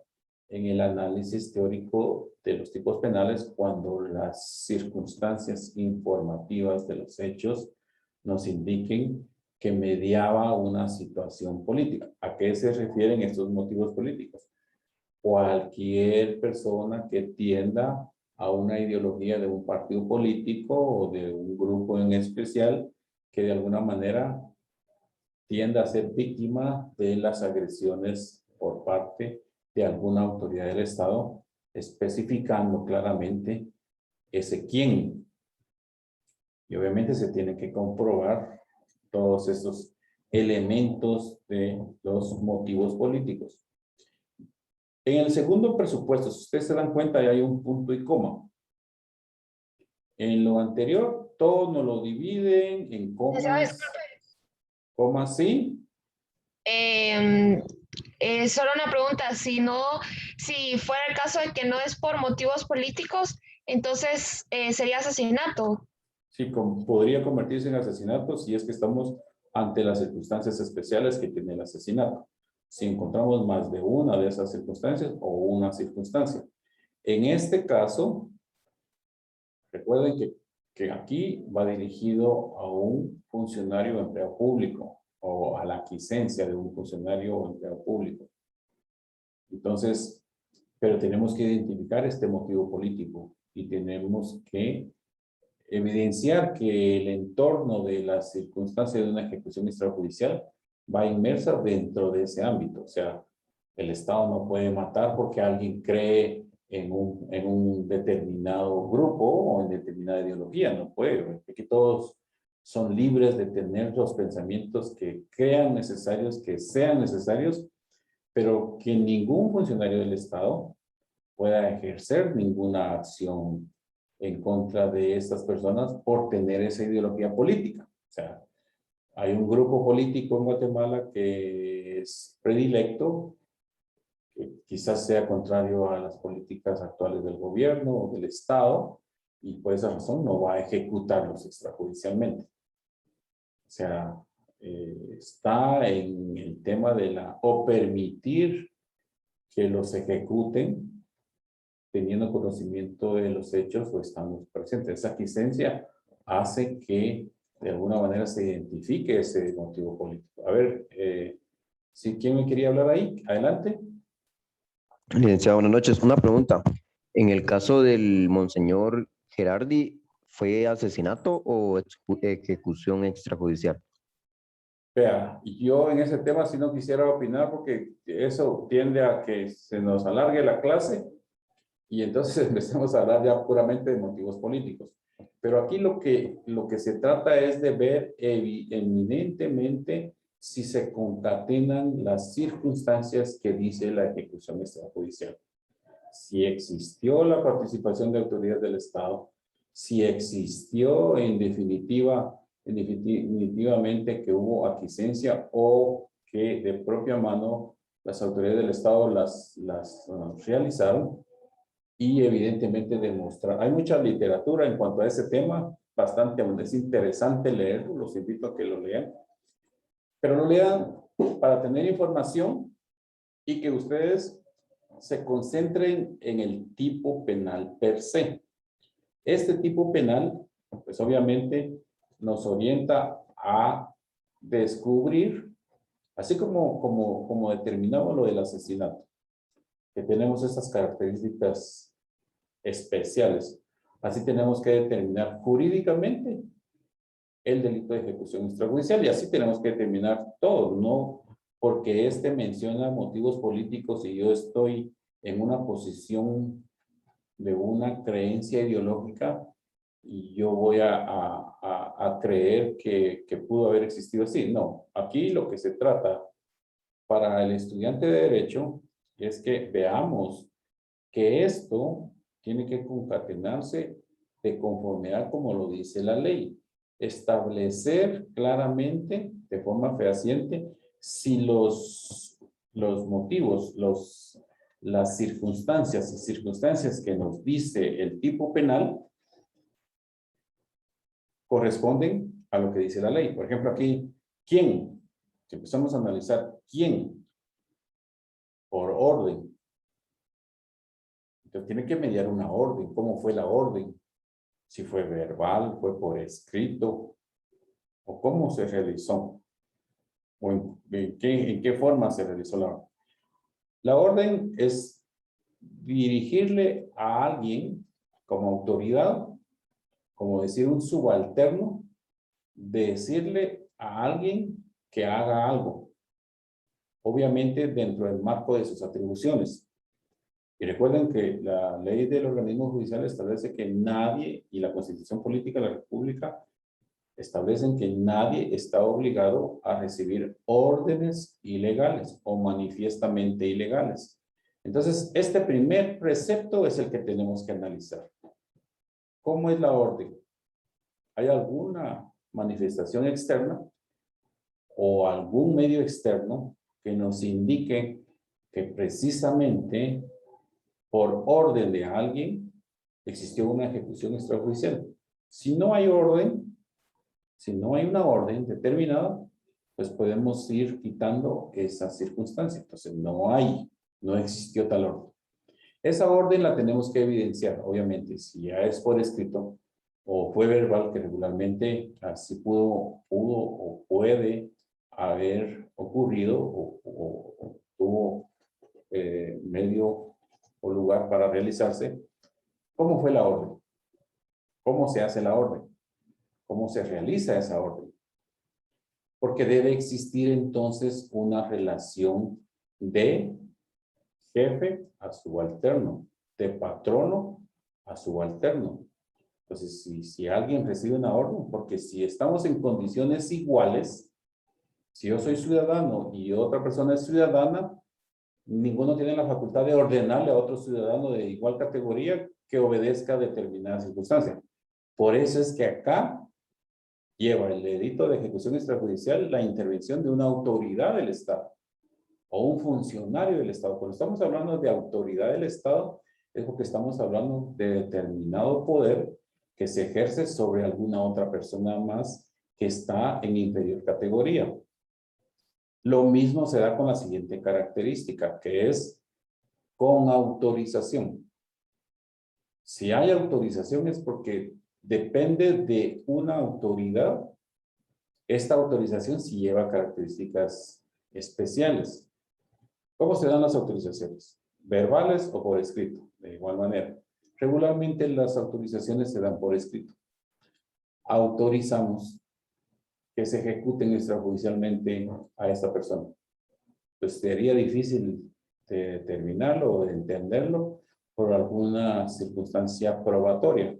en el análisis teórico de los tipos penales cuando las circunstancias informativas de los hechos nos indiquen que mediaba una situación política. ¿A qué se refieren estos motivos políticos? Cualquier persona que tienda a una ideología de un partido político o de un grupo en especial que de alguna manera tienda a ser víctima de las agresiones por parte de alguna autoridad del Estado, especificando claramente ese quién. Y obviamente se tiene que comprobar todos estos elementos de los motivos políticos. En el segundo presupuesto, si ustedes se dan cuenta, ya hay un punto y coma. En lo anterior, todo nos lo dividen en comas. Comas, sí. Solo una pregunta, si fuera el caso de que no es por motivos políticos, entonces sería asesinato. Sí, podría convertirse en asesinato si es que estamos ante las circunstancias especiales que tiene el asesinato. Si encontramos más de una de esas circunstancias o una circunstancia. En este caso, recuerden que aquí va dirigido a un funcionario o empleado público o a la quiescencia de un funcionario o empleado público. Entonces, pero tenemos que identificar este motivo político y tenemos que evidenciar que el entorno de las circunstancias de una ejecución extrajudicial va inmersa dentro de ese ámbito. O sea, el Estado no puede matar porque alguien cree en un determinado grupo o en determinada ideología. No puede. Aquí todos son libres de tener los pensamientos que crean necesarios, que sean necesarios, pero que ningún funcionario del Estado pueda ejercer ninguna acción en contra de estas personas por tener esa ideología política. O sea, hay un grupo político en Guatemala que es predilecto, que quizás sea contrario a las políticas actuales del gobierno o del Estado, y por esa razón no va a ejecutarlos extrajudicialmente. O sea, está en el tema de o permitir que los ejecuten teniendo conocimiento de los hechos o estando presentes. Esa quiscencia hace que de alguna manera se identifique ese motivo político. A ver, si ¿quién me quería hablar ahí? Adelante. Licenciado, buenas noches. Una pregunta. En el caso del monseñor Gerardi, ¿fue asesinato o ejecución extrajudicial? Vea, yo en ese tema sí no quisiera opinar porque eso tiende a que se nos alargue la clase y entonces empecemos a hablar ya puramente de motivos políticos. Pero aquí lo que se trata es de ver eminentemente si se concatenan las circunstancias que dice la ejecución extrajudicial. Si existió la participación de autoridades del Estado, si existió definitivamente que hubo aquiescencia o que de propia mano las autoridades del Estado las realizaron, y evidentemente demostrar. Hay mucha literatura en cuanto a ese tema, bastante, es interesante leerlo, los invito a que lo lean, pero lo lean para tener información y que ustedes se concentren en el tipo penal per se. Este tipo penal, pues obviamente nos orienta a descubrir, así como determinamos lo del asesinato, que tenemos esas características especiales. Así tenemos que determinar jurídicamente el delito de ejecución extrajudicial y así tenemos que determinar todo, no porque este menciona motivos políticos y yo estoy en una posición de una creencia ideológica y yo voy a creer que pudo haber existido así. No, aquí lo que se trata para el estudiante de Derecho es que veamos que esto tiene que concatenarse de conformidad como lo dice la ley. Establecer claramente, de forma fehaciente, si los motivos, las circunstancias que nos dice el tipo penal corresponden a lo que dice la ley. Por ejemplo, aquí, ¿quién? Si empezamos a analizar quién, por orden, Entonces tiene que mediar una orden. ¿Cómo fue la orden? Si fue verbal, fue por escrito, o cómo se realizó, o en qué forma se realizó la orden. La orden es dirigirle a alguien como autoridad, como decir un subalterno, decirle a alguien que haga algo, obviamente dentro del marco de sus atribuciones. Y recuerden que la ley del organismo judicial establece que nadie, y la Constitución Política de la República establecen que nadie está obligado a recibir órdenes ilegales o manifiestamente ilegales. Entonces, este primer precepto es el que tenemos que analizar. ¿Cómo es la orden? ¿Hay alguna manifestación externa o algún medio externo que nos indique que precisamente por orden de alguien existió una ejecución extrajudicial? Si no hay orden, si no hay una orden determinada, pues podemos ir quitando esa circunstancia. Entonces no existió tal orden. Esa orden la tenemos que evidenciar, obviamente, si ya es por escrito o fue verbal, que regularmente así pudo o puede haber ocurrido o tuvo medio o lugar para realizarse. ¿Cómo fue la orden? ¿Cómo se hace la orden? ¿Cómo se realiza esa orden? Porque debe existir entonces una relación de jefe a subalterno, de patrono a subalterno. Entonces, si alguien recibe una orden, porque si estamos en condiciones iguales, si yo soy ciudadano y otra persona es ciudadana, ninguno tiene la facultad de ordenarle a otro ciudadano de igual categoría que obedezca a determinada circunstancia. Por eso es que acá lleva el delito de ejecución extrajudicial la intervención de una autoridad del Estado o un funcionario del Estado. Cuando estamos hablando de autoridad del Estado, es porque estamos hablando de determinado poder que se ejerce sobre alguna otra persona más que está en inferior categoría. Lo mismo se da con la siguiente característica, que es con autorización. Si hay autorización es porque depende de una autoridad. Esta autorización sí lleva características especiales. ¿Cómo se dan las autorizaciones? ¿Verbales o por escrito? De igual manera. Regularmente las autorizaciones se dan por escrito. Autorizamos que se ejecuten extrajudicialmente a esta persona. Pues sería difícil de determinarlo o de entenderlo por alguna circunstancia probatoria.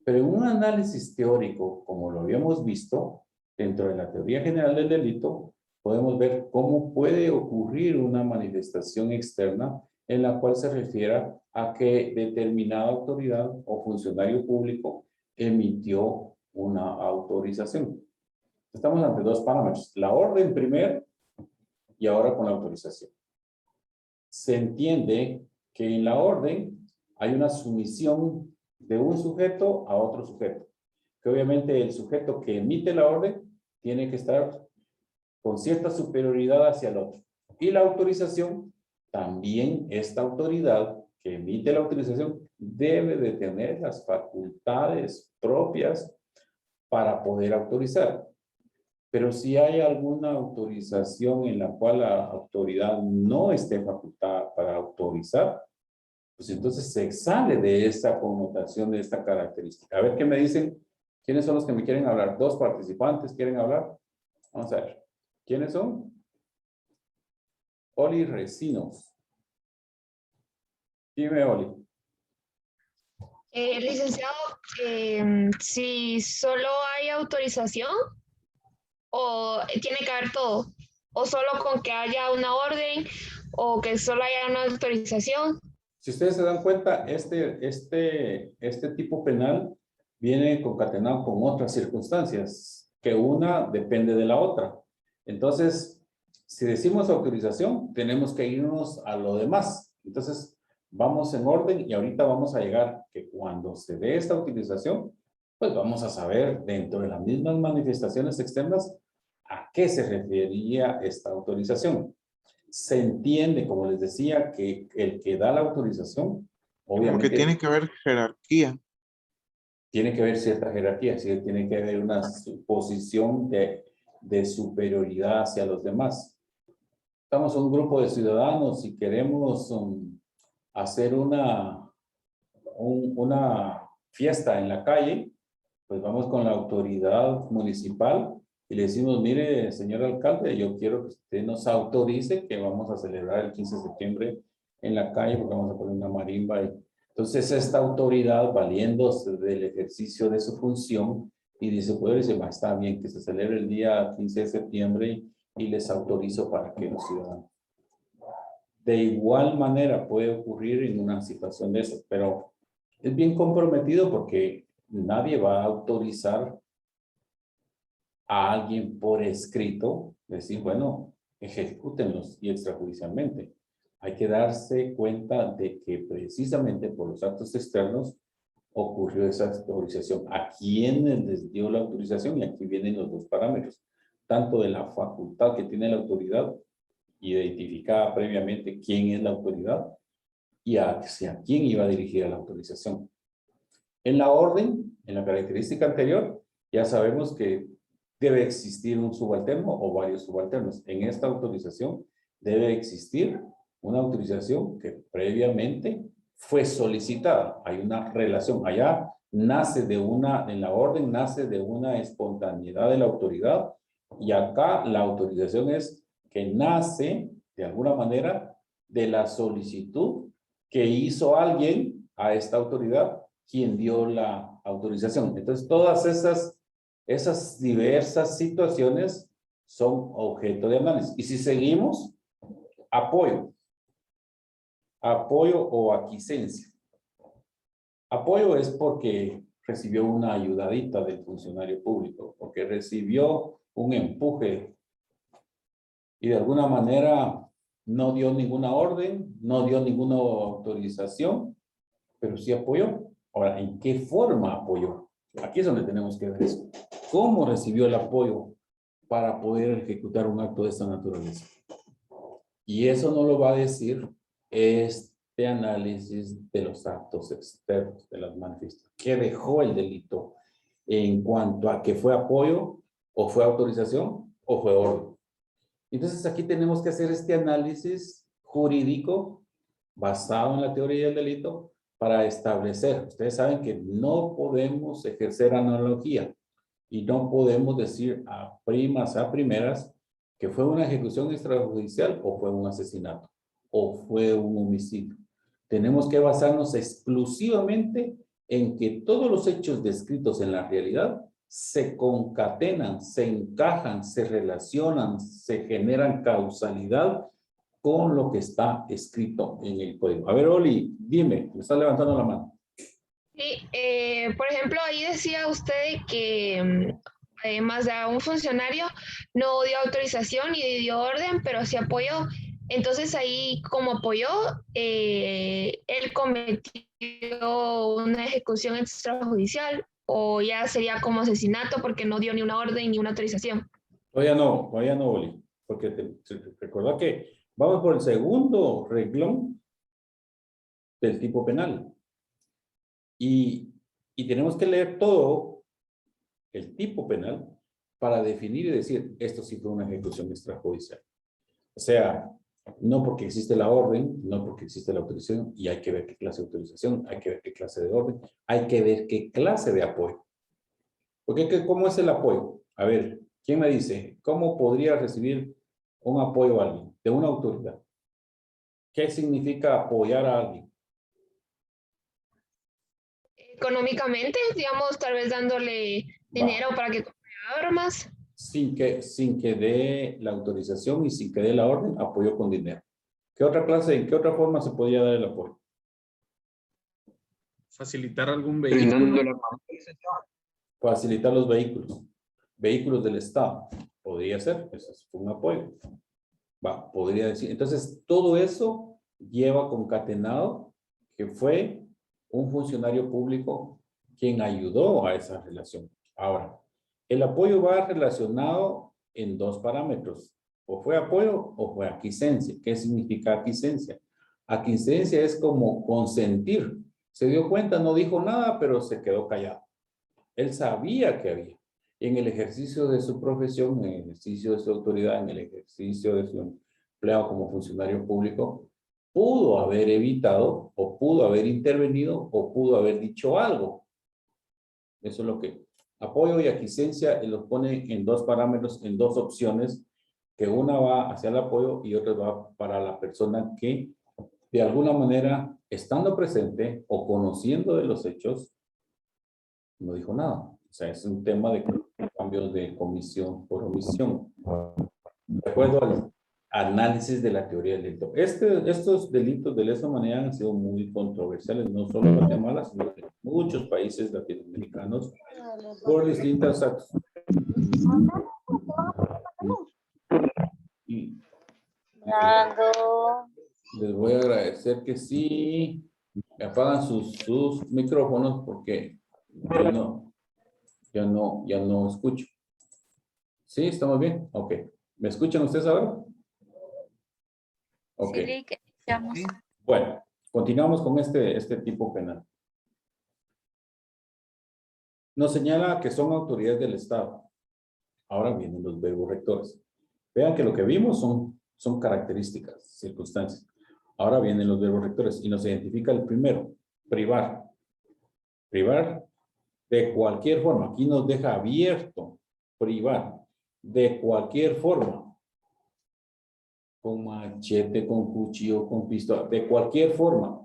Pero en un análisis teórico, como lo habíamos visto, dentro de la teoría general del delito, podemos ver cómo puede ocurrir una manifestación externa en la cual se refiera a que determinada autoridad o funcionario público emitió una autorización. Estamos ante dos parámetros, la orden primero y ahora con la autorización. Se entiende que en la orden hay una sumisión de un sujeto a otro sujeto, que obviamente el sujeto que emite la orden tiene que estar con cierta superioridad hacia el otro. Y la autorización, también esta autoridad que emite la autorización debe de tener las facultades propias para poder autorizar. Pero si hay alguna autorización en la cual la autoridad no esté facultada para autorizar, pues entonces se sale de esta connotación, de esta característica. A ver qué me dicen. ¿Quiénes son los que me quieren hablar? Dos participantes quieren hablar. Vamos a ver. ¿Quiénes son? Oli Recinos. Dime, Oli. Licenciado, si solo hay autorización o tiene que haber todo, o solo con que haya una orden o que solo haya una autorización. Si ustedes se dan cuenta, este tipo penal viene concatenado con otras circunstancias, que una depende de la otra. Entonces, si decimos autorización, tenemos que irnos a lo demás. Entonces, vamos en orden y ahorita vamos a llegar que cuando se dé esta utilización, pues vamos a saber dentro de las mismas manifestaciones externas a qué se refería esta autorización. Se entiende, como les decía, que el que da la autorización Obviamente Porque tiene que haber jerarquía. tiene que haber cierta jerarquía, ¿sí? Tiene que haber una posición de superioridad hacia los demás. Estamos un grupo de ciudadanos y queremos hacer una fiesta en la calle, pues vamos con la autoridad municipal y le decimos, mire, señor alcalde, yo quiero que usted nos autorice que vamos a celebrar el 15 de septiembre en la calle porque vamos a poner una marimba. Entonces esta autoridad, valiéndose del ejercicio de su función, y dice, pues dice, está bien que se celebre el día 15 de septiembre y les autorizo para que los ciudadanos. De igual manera puede ocurrir en una situación de eso, pero es bien comprometido porque nadie va a autorizar a alguien por escrito, decir, bueno, ejecútenlos y extrajudicialmente. Hay que darse cuenta de que precisamente por los actos externos ocurrió esa autorización. ¿A quién les dio la autorización? Y aquí vienen los dos parámetros, tanto de la facultad que tiene la autoridad, identificada previamente quién es la autoridad, y hacia quién iba dirigida la autorización. En la orden, en la característica anterior, ya sabemos que debe existir un subalterno o varios subalternos. En esta autorización debe existir una autorización que previamente fue solicitada. Hay una relación. Allá nace de una, en la orden nace de una espontaneidad de la autoridad, y acá la autorización es que nace de alguna manera de la solicitud que hizo alguien a esta autoridad, quien dio la autorización. Entonces, todas esas diversas situaciones son objeto de análisis. Y si seguimos, apoyo o aquiescencia. Apoyo es porque recibió una ayudadita del funcionario público, porque recibió un empuje y de alguna manera no dio ninguna orden, no dio ninguna autorización, pero sí apoyó. Ahora, ¿en qué forma apoyó? Aquí es donde tenemos que ver eso. ¿Cómo recibió el apoyo para poder ejecutar un acto de esta naturaleza? Y eso no lo va a decir este análisis de los actos externos, de las manifestaciones. ¿Qué dejó el delito en cuanto a que fue apoyo, o fue autorización, o fue orden? Entonces aquí tenemos que hacer este análisis jurídico basado en la teoría del delito para establecer. Ustedes saben que no podemos ejercer analogía y no podemos decir a primeras que fue una ejecución extrajudicial o fue un asesinato o fue un homicidio. Tenemos que basarnos exclusivamente en que todos los hechos descritos en la realidad se concatenan, se encajan, se relacionan, se generan causalidad con lo que está escrito en el código. A ver, Oli, dime, me está levantando la mano. Sí, por ejemplo, ahí decía usted que además de un funcionario no dio autorización ni dio orden, pero sí apoyó. Entonces ahí como apoyó, él cometió una ejecución extrajudicial, o ya sería como asesinato porque no dio ni una orden ni una autorización. Todavía no, Oli, porque recordá que vamos por el segundo renglón del tipo penal. Y tenemos que leer todo el tipo penal para definir y decir, esto sí fue una ejecución extrajudicial. O sea, no porque existe la orden, no porque existe la autorización, y hay que ver qué clase de autorización, hay que ver qué clase de orden, hay que ver qué clase de apoyo. Porque, ¿cómo es el apoyo? A ver, ¿quién me dice? ¿Cómo podría recibir un apoyo a alguien de una autoridad? ¿Qué significa apoyar a alguien? Económicamente, digamos, tal vez dándole dinero para que compre armas. Sin que dé la autorización y sin que dé la orden, apoyo con dinero. ¿Qué otra clase, en qué otra forma se podría dar el apoyo? Facilitar algún vehículo. Facilitar los vehículos. Vehículos del Estado. Podría ser, eso es un apoyo. Podría decir. Entonces, todo eso lleva concatenado que fue un funcionario público quien ayudó a esa relación. Ahora, el apoyo va relacionado en dos parámetros. O fue apoyo o fue aquiescencia. ¿Qué significa aquiescencia? Aquiescencia es como consentir. Se dio cuenta, no dijo nada, pero se quedó callado. Él sabía que había. En el ejercicio de su profesión, en el ejercicio de su autoridad, en el ejercicio de su empleo como funcionario público, pudo haber evitado, o pudo haber intervenido, o pudo haber dicho algo. Eso es lo que apoyo y aquiescencia los pone en dos parámetros, en dos opciones, que una va hacia el apoyo y otra va para la persona que de alguna manera, estando presente o conociendo de los hechos, no dijo nada. O sea, es un tema de cambios de comisión por omisión. De acuerdo al análisis de la teoría del delito. Estos delitos de lesa humanidad han sido muy controversiales, no solo en Guatemala, sino en muchos países latinoamericanos, por distintas actos. Y les voy a agradecer que sí me apagan sus micrófonos porque ya no escucho. ¿Sí? ¿Estamos bien? Ok. ¿Me escuchan ustedes ahora? Ok. Sí, que iniciamos. Bueno, continuamos con este tipo penal. Nos señala que son autoridades del Estado. Ahora vienen los verbos rectores. Vean que lo que vimos son características, circunstancias. Ahora vienen los verbos rectores y nos identifica el primero, privar. Privar de cualquier forma. Aquí nos deja abierto, privar de cualquier forma. Con machete, con cuchillo, con pistola, de cualquier forma.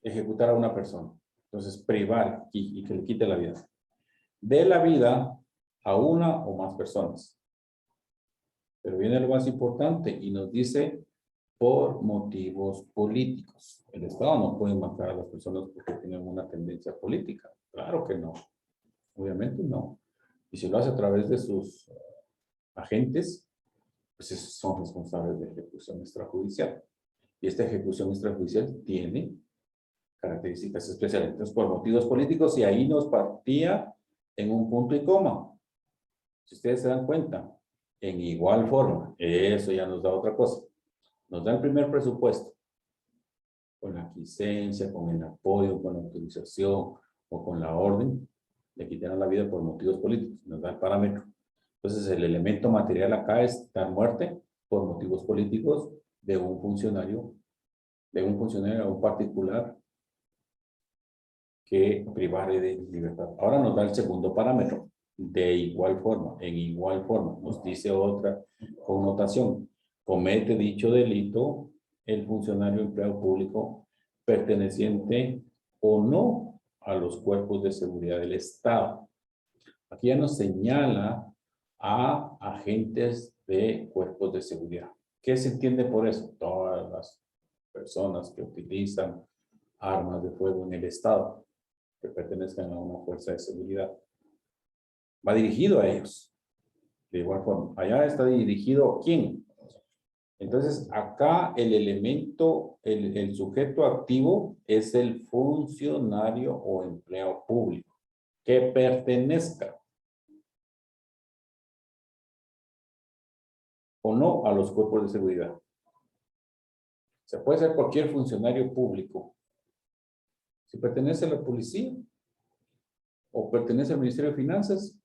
Ejecutar a una persona. Entonces, privar y que le quite la vida. De la vida a una o más personas. Pero viene lo más importante y nos dice por motivos políticos. El Estado no puede matar a las personas porque tienen una tendencia política. Claro que no. Obviamente no. Y si lo hace a través de sus agentes, pues esos son responsables de ejecución extrajudicial. Y esta ejecución extrajudicial tiene características especiales. Entonces, por motivos políticos, y ahí nos partía en un punto y coma. Si ustedes se dan cuenta, en igual forma, eso ya nos da otra cosa. Nos da el primer presupuesto, con la aquiescencia, con el apoyo, con la autorización o con la orden, le quitaron la vida por motivos políticos, nos da el parámetro. Entonces el elemento material acá es dar muerte por motivos políticos de un funcionario a un particular que privare de libertad. Ahora nos da el segundo parámetro, de igual forma, en igual forma, nos dice otra connotación. Comete dicho delito el funcionario empleado público perteneciente o no a los cuerpos de seguridad del Estado. Aquí ya nos señala a agentes de cuerpos de seguridad. ¿Qué se entiende por eso? Todas las personas que utilizan armas de fuego en el Estado, que pertenezcan a una fuerza de seguridad. Va dirigido a ellos. De igual forma, allá está dirigido ¿quién? Entonces, acá el elemento, el sujeto activo es el funcionario o empleado público que pertenezca o no a los cuerpos de seguridad. Se puede ser cualquier funcionario público. Si pertenece a la policía o pertenece al Ministerio de Finanzas,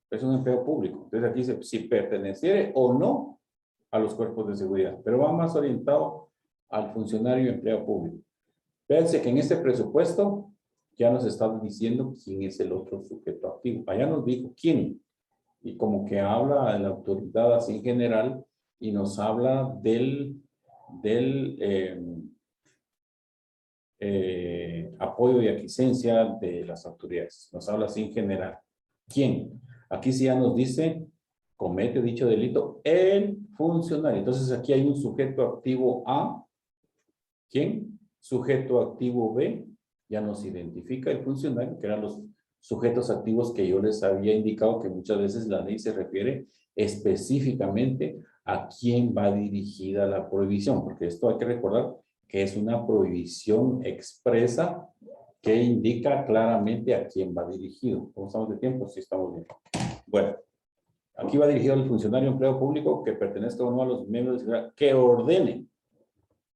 es un empleado público. Entonces aquí dice si perteneciere o no a los cuerpos de seguridad, pero va más orientado al funcionario y empleado público. Fíjense que en este presupuesto ya nos está diciendo quién es el otro sujeto activo. Allá nos dijo quién, y como que habla de la autoridad así en general, y nos habla del apoyo y aquiescencia de las autoridades. Nos habla así en general. ¿Quién? Aquí sí ya nos dice, comete dicho delito el funcionario. Entonces aquí hay un sujeto activo A. ¿Quién? Sujeto activo B. Ya nos identifica el funcionario, que eran los sujetos activos que yo les había indicado que muchas veces la ley se refiere específicamente a quién va dirigida la prohibición, porque esto hay que recordar que es una prohibición expresa que indica claramente a quién va dirigido. ¿Cómo estamos de tiempo? Sí, estamos bien. Bueno, aquí va dirigido al funcionario empleado público que pertenezca o no a los miembros de la seguridad, que ordene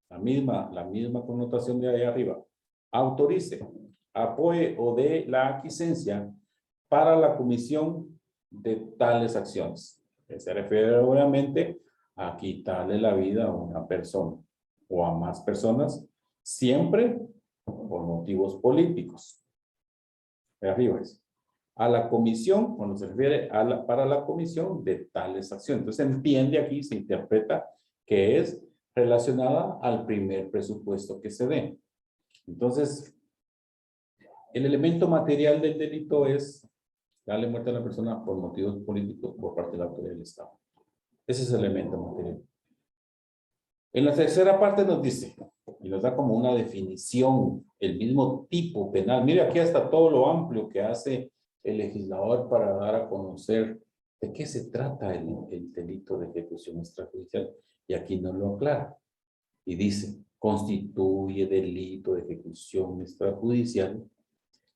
la misma connotación de ahí arriba, autorice, apoye o dé la aquiescencia para la comisión de tales acciones. Que se refiere obviamente a quitarle la vida a una persona o a más personas, siempre por motivos políticos. De arriba es. A la comisión, cuando se refiere a para la comisión de tales acciones. Entonces se entiende aquí, se interpreta que es relacionada al primer presupuesto que se dé. Entonces, el elemento material del delito es darle muerte a la persona por motivos políticos por parte de la autoridad del Estado. Ese es el elemento material. En la tercera parte nos dice, y nos da como una definición, el mismo tipo penal. Mire aquí hasta todo lo amplio que hace el legislador para dar a conocer de qué se trata el delito de ejecución extrajudicial. Y aquí nos lo aclara. Y dice, constituye delito de ejecución extrajudicial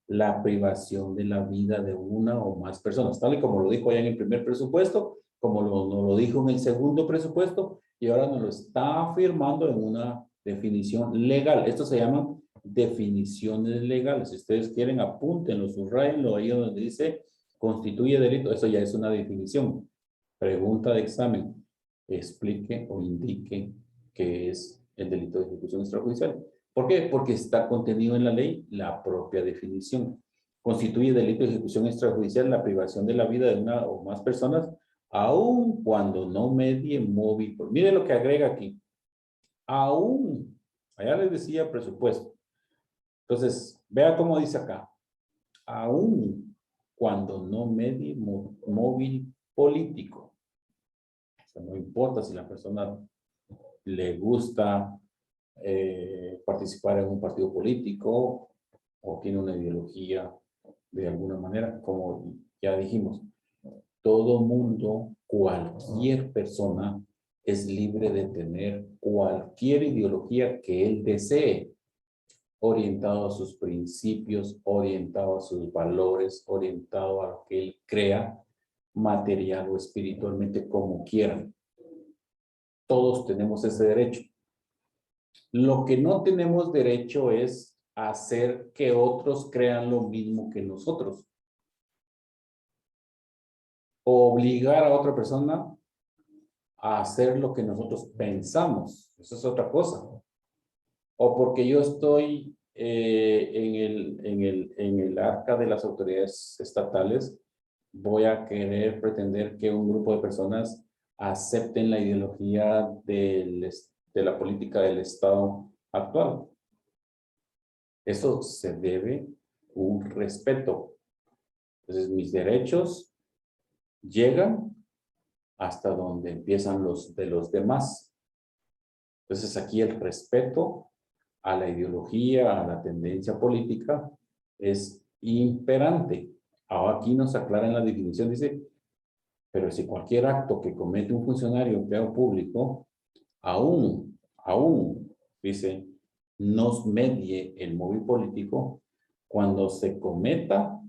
la privación de la vida de una o más personas, tal y como lo dijo allá en el primer presupuesto, como nos lo dijo en el segundo presupuesto, y ahora nos lo está afirmando en una definición legal. Esto se llaman definiciones legales. Si ustedes quieren, apúntenlo, subrayenlo ahí donde dice constituye delito. Eso ya es una definición. Pregunta de examen. Explique o indique qué es el delito de ejecución extrajudicial. ¿Por qué? Porque está contenido en la ley la propia definición. Constituye delito de ejecución extrajudicial la privación de la vida de una o más personas, aun cuando no medie móvil. Miren lo que agrega aquí. Aún, allá les decía presupuesto. Entonces, vea cómo dice acá. Aún cuando no medie móvil político. O sea, no importa si la persona le gusta participar en un partido político o tiene una ideología de alguna manera, como ya dijimos, todo mundo, cualquier persona es libre de tener cualquier ideología que él desee, orientado a sus principios, orientado a sus valores, orientado a lo que él crea, material o espiritualmente, como quieran. Todos tenemos ese derecho. Lo que no tenemos derecho es hacer que otros crean lo mismo que nosotros. O obligar a otra persona a hacer lo que nosotros pensamos. Eso es otra cosa. O porque yo estoy en el arca de las autoridades estatales, voy a querer pretender que un grupo de personas acepten la ideología de la política del Estado actual. Eso se debe un respeto. Entonces, mis derechos llegan hasta donde empiezan los de los demás. Entonces, aquí el respeto a la ideología, a la tendencia política, es imperante. Ahora aquí nos aclara en la definición, dice, pero si cualquier acto que comete un funcionario o empleado público, aún, dice, nos medie el móvil político cuando se cometa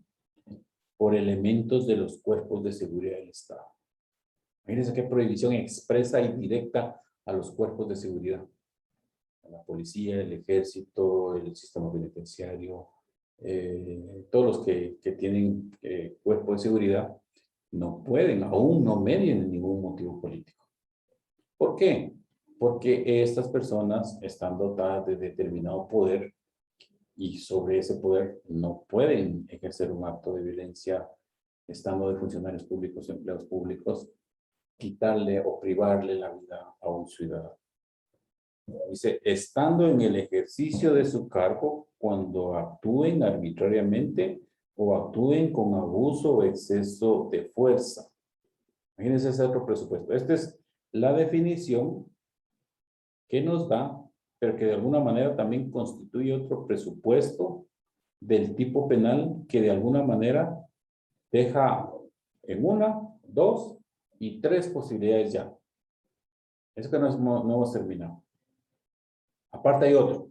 por elementos de los cuerpos de seguridad del Estado. Imagínense qué prohibición expresa y directa a los cuerpos de seguridad. A la policía, el ejército, el sistema penitenciario, todos los que tienen cuerpo de seguridad, no pueden, aún no medien ningún motivo político. ¿Por qué? Porque estas personas están dotadas de determinado poder y sobre ese poder no pueden ejercer un acto de violencia estando de funcionarios públicos, empleados públicos, quitarle o privarle la vida a un ciudadano. Dice, estando en el ejercicio de su cargo, cuando actúen arbitrariamente o actúen con abuso o exceso de fuerza. Imagínense ese otro presupuesto. Esta es la definición que nos da, pero que de alguna manera también constituye otro presupuesto del tipo penal que de alguna manera deja en 1, 2 y 3 posibilidades ya. Es que no hemos terminado. Aparte hay otro.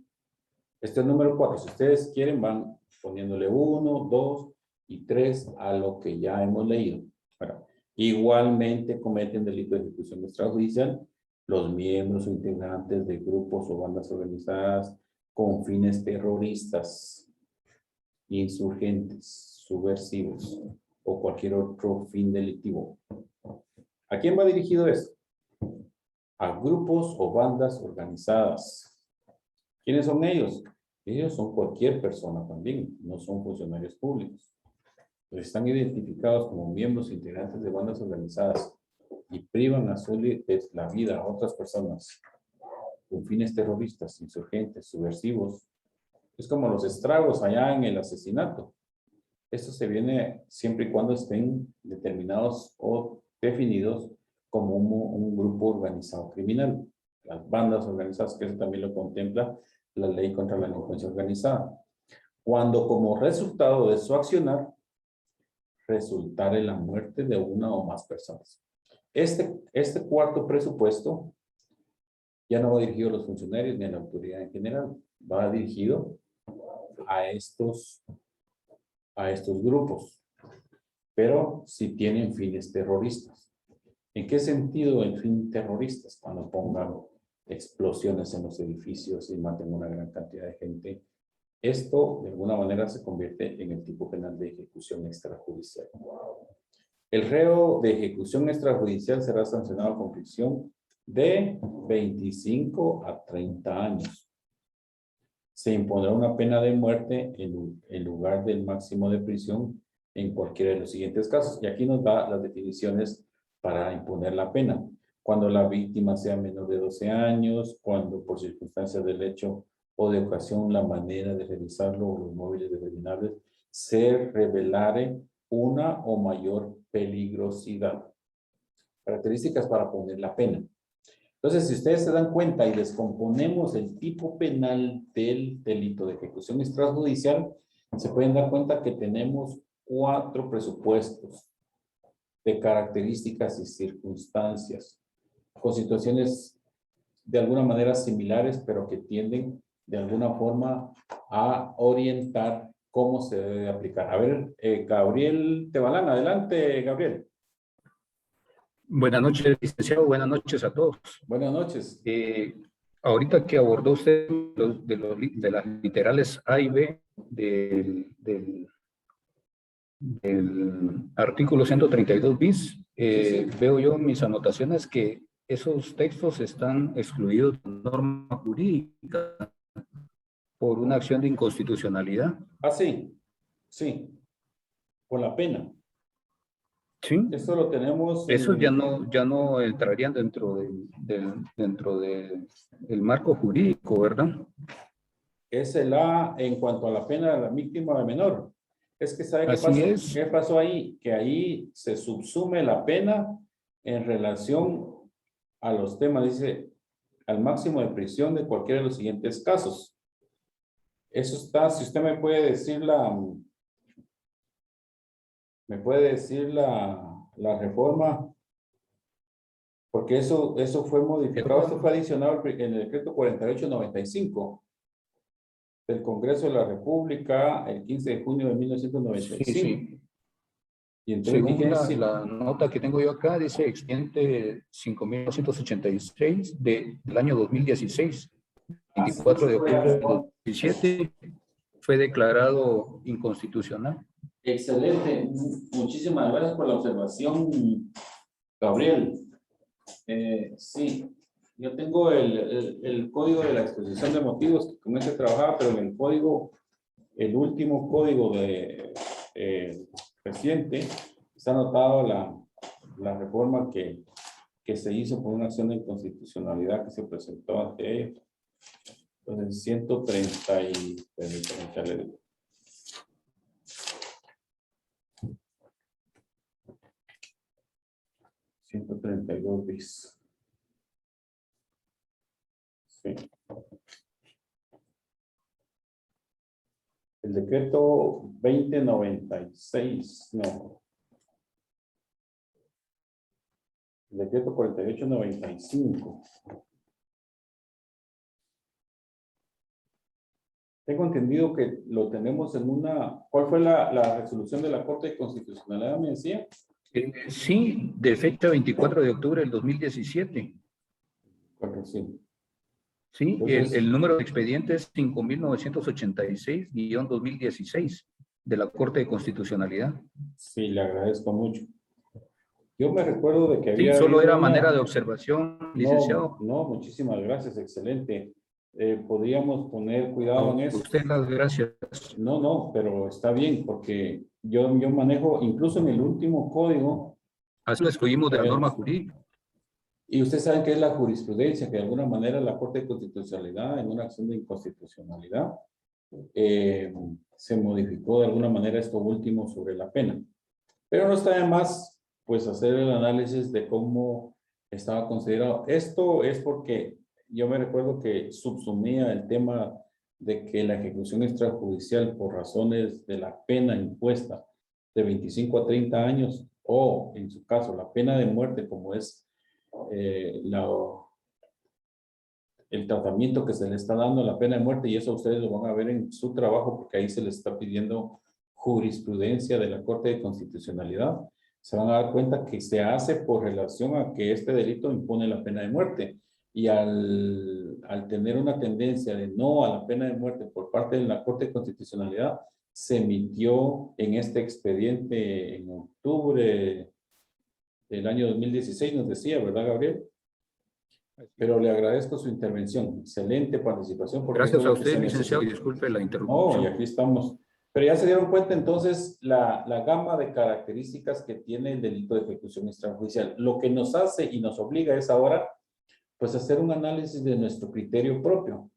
Este es el número 4. Si ustedes quieren, van poniéndole 1, 2 y 3 a lo que ya hemos leído. Bueno, igualmente cometen delito de ejecución extrajudicial los miembros o integrantes de grupos o bandas organizadas con fines terroristas, insurgentes, subversivos o cualquier otro fin delictivo. ¿A quién va dirigido esto? A grupos o bandas organizadas. ¿Quiénes son ellos? Ellos son cualquier persona también, no son funcionarios públicos. Pero están identificados como miembros integrantes de bandas organizadas y privan a su la vida a otras personas con fines terroristas, insurgentes, subversivos. Es como los estragos allá en el asesinato. Esto se viene siempre y cuando estén determinados o definidos como un grupo organizado criminal. Las bandas organizadas, que eso también lo contempla la ley contra la delincuencia organizada. Cuando como resultado de su accionar, resultare la muerte de una o más personas. Este cuarto presupuesto ya no va dirigido a los funcionarios ni a la autoridad en general. Va dirigido a estos grupos, pero si tienen fines terroristas. ¿En qué sentido el fin terroristas? Cuando pongan explosiones en los edificios y maten una gran cantidad de gente. Esto, de alguna manera, se convierte en el tipo penal de ejecución extrajudicial. El reo de ejecución extrajudicial será sancionado con prisión de 25 a 30 años. Se impondrá una pena de muerte en lugar del máximo de prisión en cualquiera de los siguientes casos. Y aquí nos da las definiciones para imponer la pena. Cuando la víctima sea menor de 12 años, cuando por circunstancias del hecho o de ocasión la manera de realizarlo o los móviles determinables se revelare una o mayor peligrosidad. Características para poner la pena. Entonces, si ustedes se dan cuenta y descomponemos el tipo penal del delito de ejecución extrajudicial, se pueden dar cuenta que tenemos 4 presupuestos de características y circunstancias, con situaciones de alguna manera similares, pero que tienden de alguna forma a orientar cómo se debe aplicar. A ver, Gabriel Tebalán, adelante, Gabriel. Buenas noches, licenciado. Buenas noches a todos. Buenas noches. Ahorita que abordó usted de las literales A y B del artículo 132 bis, Sí. veo yo en mis anotaciones que esos textos están excluidos de norma jurídica por una acción de inconstitucionalidad. Ah, sí. Sí. Por la pena. Sí. Eso lo tenemos. Esos ya no entrarían dentro del marco jurídico, ¿verdad? Es el A en cuanto a la pena de la víctima de menor. Es que ¿sabe qué Así pasó? es. ¿Qué pasó ahí? Que ahí se subsume la pena en relación a los temas, dice, al máximo de prisión de cualquiera de los siguientes casos. Eso está, si usted me puede decir la reforma, porque eso fue modificado, esto fue adicionado en el decreto 4895 del Congreso de la República el 15 de junio de 1995. Sí. Y entonces, Según la nota que tengo yo acá, dice expediente 5.286 del año 2016, 24 de octubre de 2017, fue declarado inconstitucional. excelente, muchísimas gracias por la observación, Gabriel. Sí, yo tengo el código de la exposición de motivos que con ese trabajaba, pero en el código, el último código de reciente, está anotado la reforma que se hizo por una acción de inconstitucionalidad que se presentó ante ellos. Entonces, 130 y... 132 bis. Sí. El decreto 2096, no. El decreto 4895. Tengo entendido que lo tenemos en una... ¿Cuál fue la resolución de la Corte de Constitucionalidad, me decía? Sí, de fecha 24 de octubre del 2017. Bueno, sí. Sí, Entonces- el número de expediente es 5.986-2016 de la Corte de Constitucionalidad. Sí, le agradezco mucho. Yo me recuerdo de que Sí, había solo habido era una- manera de observación, licenciado. No, muchísimas gracias, excelente. Podríamos poner A cuidado en eso. usted las gracias. No, pero está bien, porque yo manejo, incluso en el último código, Así lo excluimos de la norma jurídica. y ustedes saben que es la jurisprudencia, que de alguna manera la Corte de Constitucionalidad, en una acción de inconstitucionalidad, se modificó de alguna manera esto último sobre la pena. Pero no está de más, pues, hacer el análisis de cómo estaba considerado. Esto es porque yo me recuerdo que subsumía el tema de que la ejecución extrajudicial por razones de la pena impuesta de 25 a 30 años, o en su caso la pena de muerte, como es el tratamiento que se le está dando a la pena de muerte, y eso ustedes lo van a ver en su trabajo, porque ahí se les está pidiendo jurisprudencia de la Corte de Constitucionalidad. Se van a dar cuenta que se hace por relación a que este delito impone la pena de muerte. Y al tener una tendencia de no a la pena de muerte por parte de la Corte de Constitucionalidad, se emitió en este expediente en octubre del año 2016, nos decía, ¿verdad, Gabriel? Pero le agradezco su intervención. Excelente participación. Porque Gracias eso es a lo que usted, se licenciado, y necesita. disculpe la No, y interrupción. aquí estamos. Pero ya se dieron cuenta entonces la gama de características que tiene el delito de ejecución extrajudicial. Lo que nos hace y nos obliga es ahora, pues, hacer un análisis de nuestro criterio propio.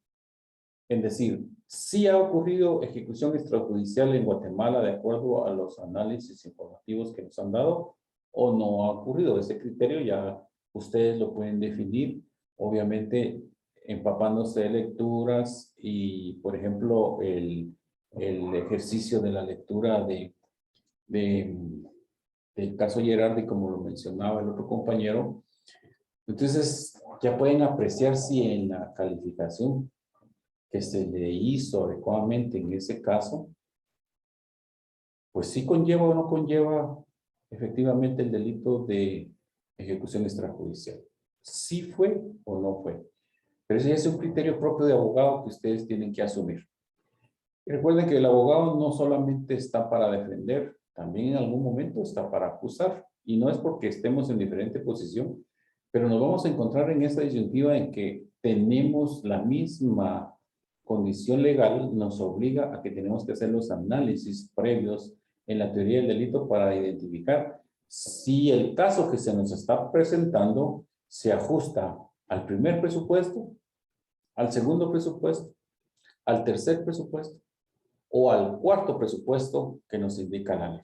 Es decir, si ha ocurrido ejecución extrajudicial en Guatemala de acuerdo a los análisis informativos que nos han dado, o no ha ocurrido. Ese criterio ya ustedes lo pueden definir, obviamente empapándose de lecturas y, por ejemplo, el ejercicio de la lectura del caso Gerardi, como lo mencionaba el otro compañero. Entonces, ya pueden apreciar si en la calificación que se le hizo adecuadamente en ese caso, pues sí conlleva o no conlleva efectivamente el delito de ejecución extrajudicial. Sí fue o no fue. Pero ese ya es un criterio propio de abogado que ustedes tienen que asumir. Y recuerden que el abogado no solamente está para defender, también en algún momento está para acusar. Y no es porque estemos en diferente posición, pero nos vamos a encontrar en esta disyuntiva en que tenemos la misma condición legal, nos obliga a que tenemos que hacer los análisis previos en la teoría del delito para identificar si el caso que se nos está presentando se ajusta al primer presupuesto, al segundo presupuesto, al tercer presupuesto o al cuarto presupuesto que nos indica la ley.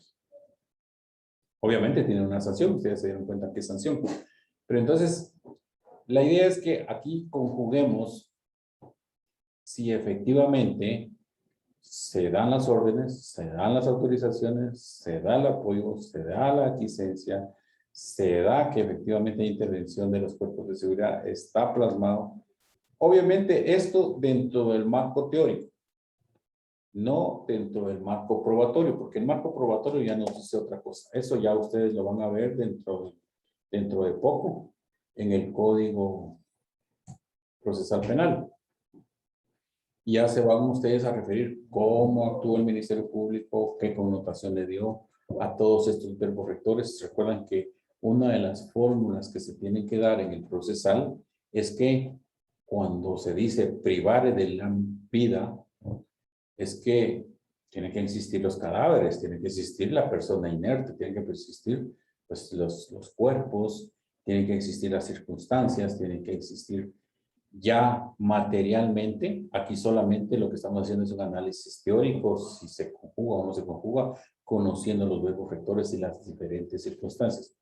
Obviamente tiene una sanción, ustedes se dieron cuenta que es sanción. Pero entonces, la idea es que aquí conjuguemos si efectivamente se dan las órdenes, se dan las autorizaciones, se da el apoyo, se da la aquiescencia, se da que efectivamente hay intervención de los cuerpos de seguridad, está plasmado. Obviamente esto dentro del marco teórico, no dentro del marco probatorio, porque el marco probatorio ya nos dice otra cosa. Eso ya ustedes lo van a ver dentro de poco en el Código Procesal Penal. Y ya se van ustedes a referir cómo actuó el Ministerio Público, qué connotación le dio a todos estos verbos rectores. Recuerdan que una de las fórmulas que se tienen que dar en el procesal es que cuando se dice privar de la vida, es que tienen que existir los cadáveres, tiene que existir la persona inerte, tienen que existir, pues, los cuerpos, tienen que existir las circunstancias, tienen que existir ya materialmente. Aquí solamente lo que estamos haciendo es un análisis teórico, si se conjuga o no se conjuga, conociendo los verbos rectores y las diferentes circunstancias.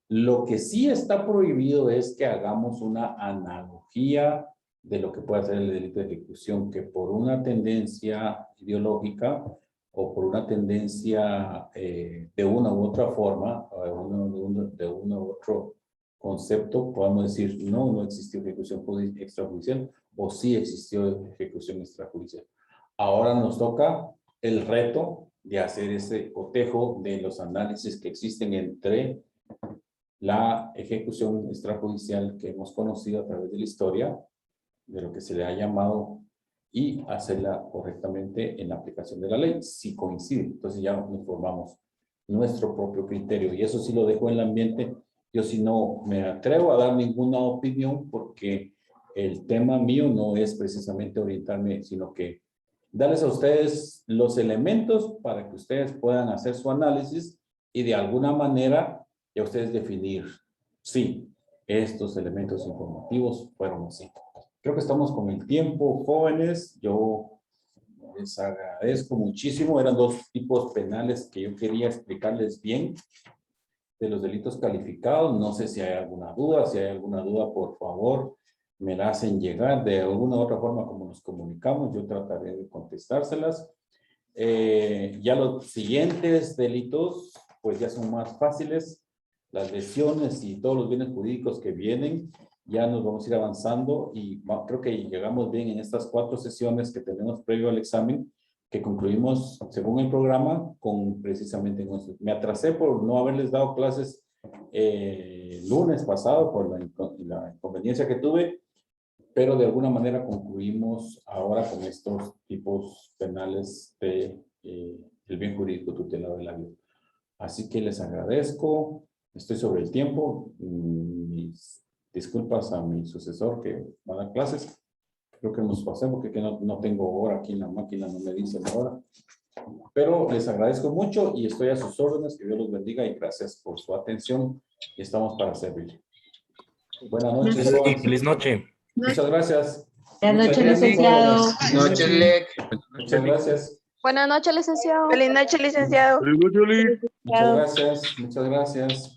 Lo que sí está prohibido es que hagamos una analogía de lo que puede ser el delito de ejecución, que por una tendencia ideológica o por una tendencia de una u otra forma, de uno u otro concepto, podamos decir, no existió ejecución extrajudicial o sí existió ejecución extrajudicial. Ahora nos toca el reto de hacer ese cotejo de los análisis que existen entre la ejecución extrajudicial que hemos conocido a través de la historia, de lo que se le ha llamado, y hacerla correctamente en la aplicación de la ley, si coincide. Entonces ya nos formamos nuestro propio criterio, y eso sí lo dejo en el ambiente. Yo sí no me atrevo a dar ninguna opinión, porque el tema mío no es precisamente orientarme, sino que darles a ustedes los elementos para que ustedes puedan hacer su análisis y de alguna manera ya ustedes definir, sí, estos elementos informativos fueron así. Creo que estamos con el tiempo, jóvenes. Yo les agradezco muchísimo. Eran dos tipos penales que yo quería explicarles bien de los delitos calificados. No sé si hay alguna duda. Si hay alguna duda, por favor, me la hacen llegar de alguna u otra forma como nos comunicamos. Yo trataré de contestárselas. Ya los siguientes delitos, pues ya son más fáciles. Las lesiones y todos los bienes jurídicos que vienen, ya nos vamos a ir avanzando y creo que llegamos bien en estas 4 sesiones que tenemos previo al examen, que concluimos según el programa con precisamente nuestro. Me atrasé por no haberles dado clases lunes pasado por la inconveniencia que tuve, pero de alguna manera concluimos ahora con estos tipos penales de el bien jurídico tutelado de la vida. Así que les agradezco. Estoy sobre el tiempo. Mis disculpas a mi sucesor que va a dar clases. Creo que nos pasemos porque no tengo hora aquí en la máquina, no me dicen la hora. Pero les agradezco mucho y estoy a sus órdenes. Que Dios los bendiga y gracias por su atención. Y estamos para servir. Buenas noches. Feliz noche. Muchas gracias. Buenas noches, licenciado. Buenas noches, Lec. Muchas gracias. Buenas noches, licenciado. Feliz noche, licenciado. Muchas gracias. Muchas gracias.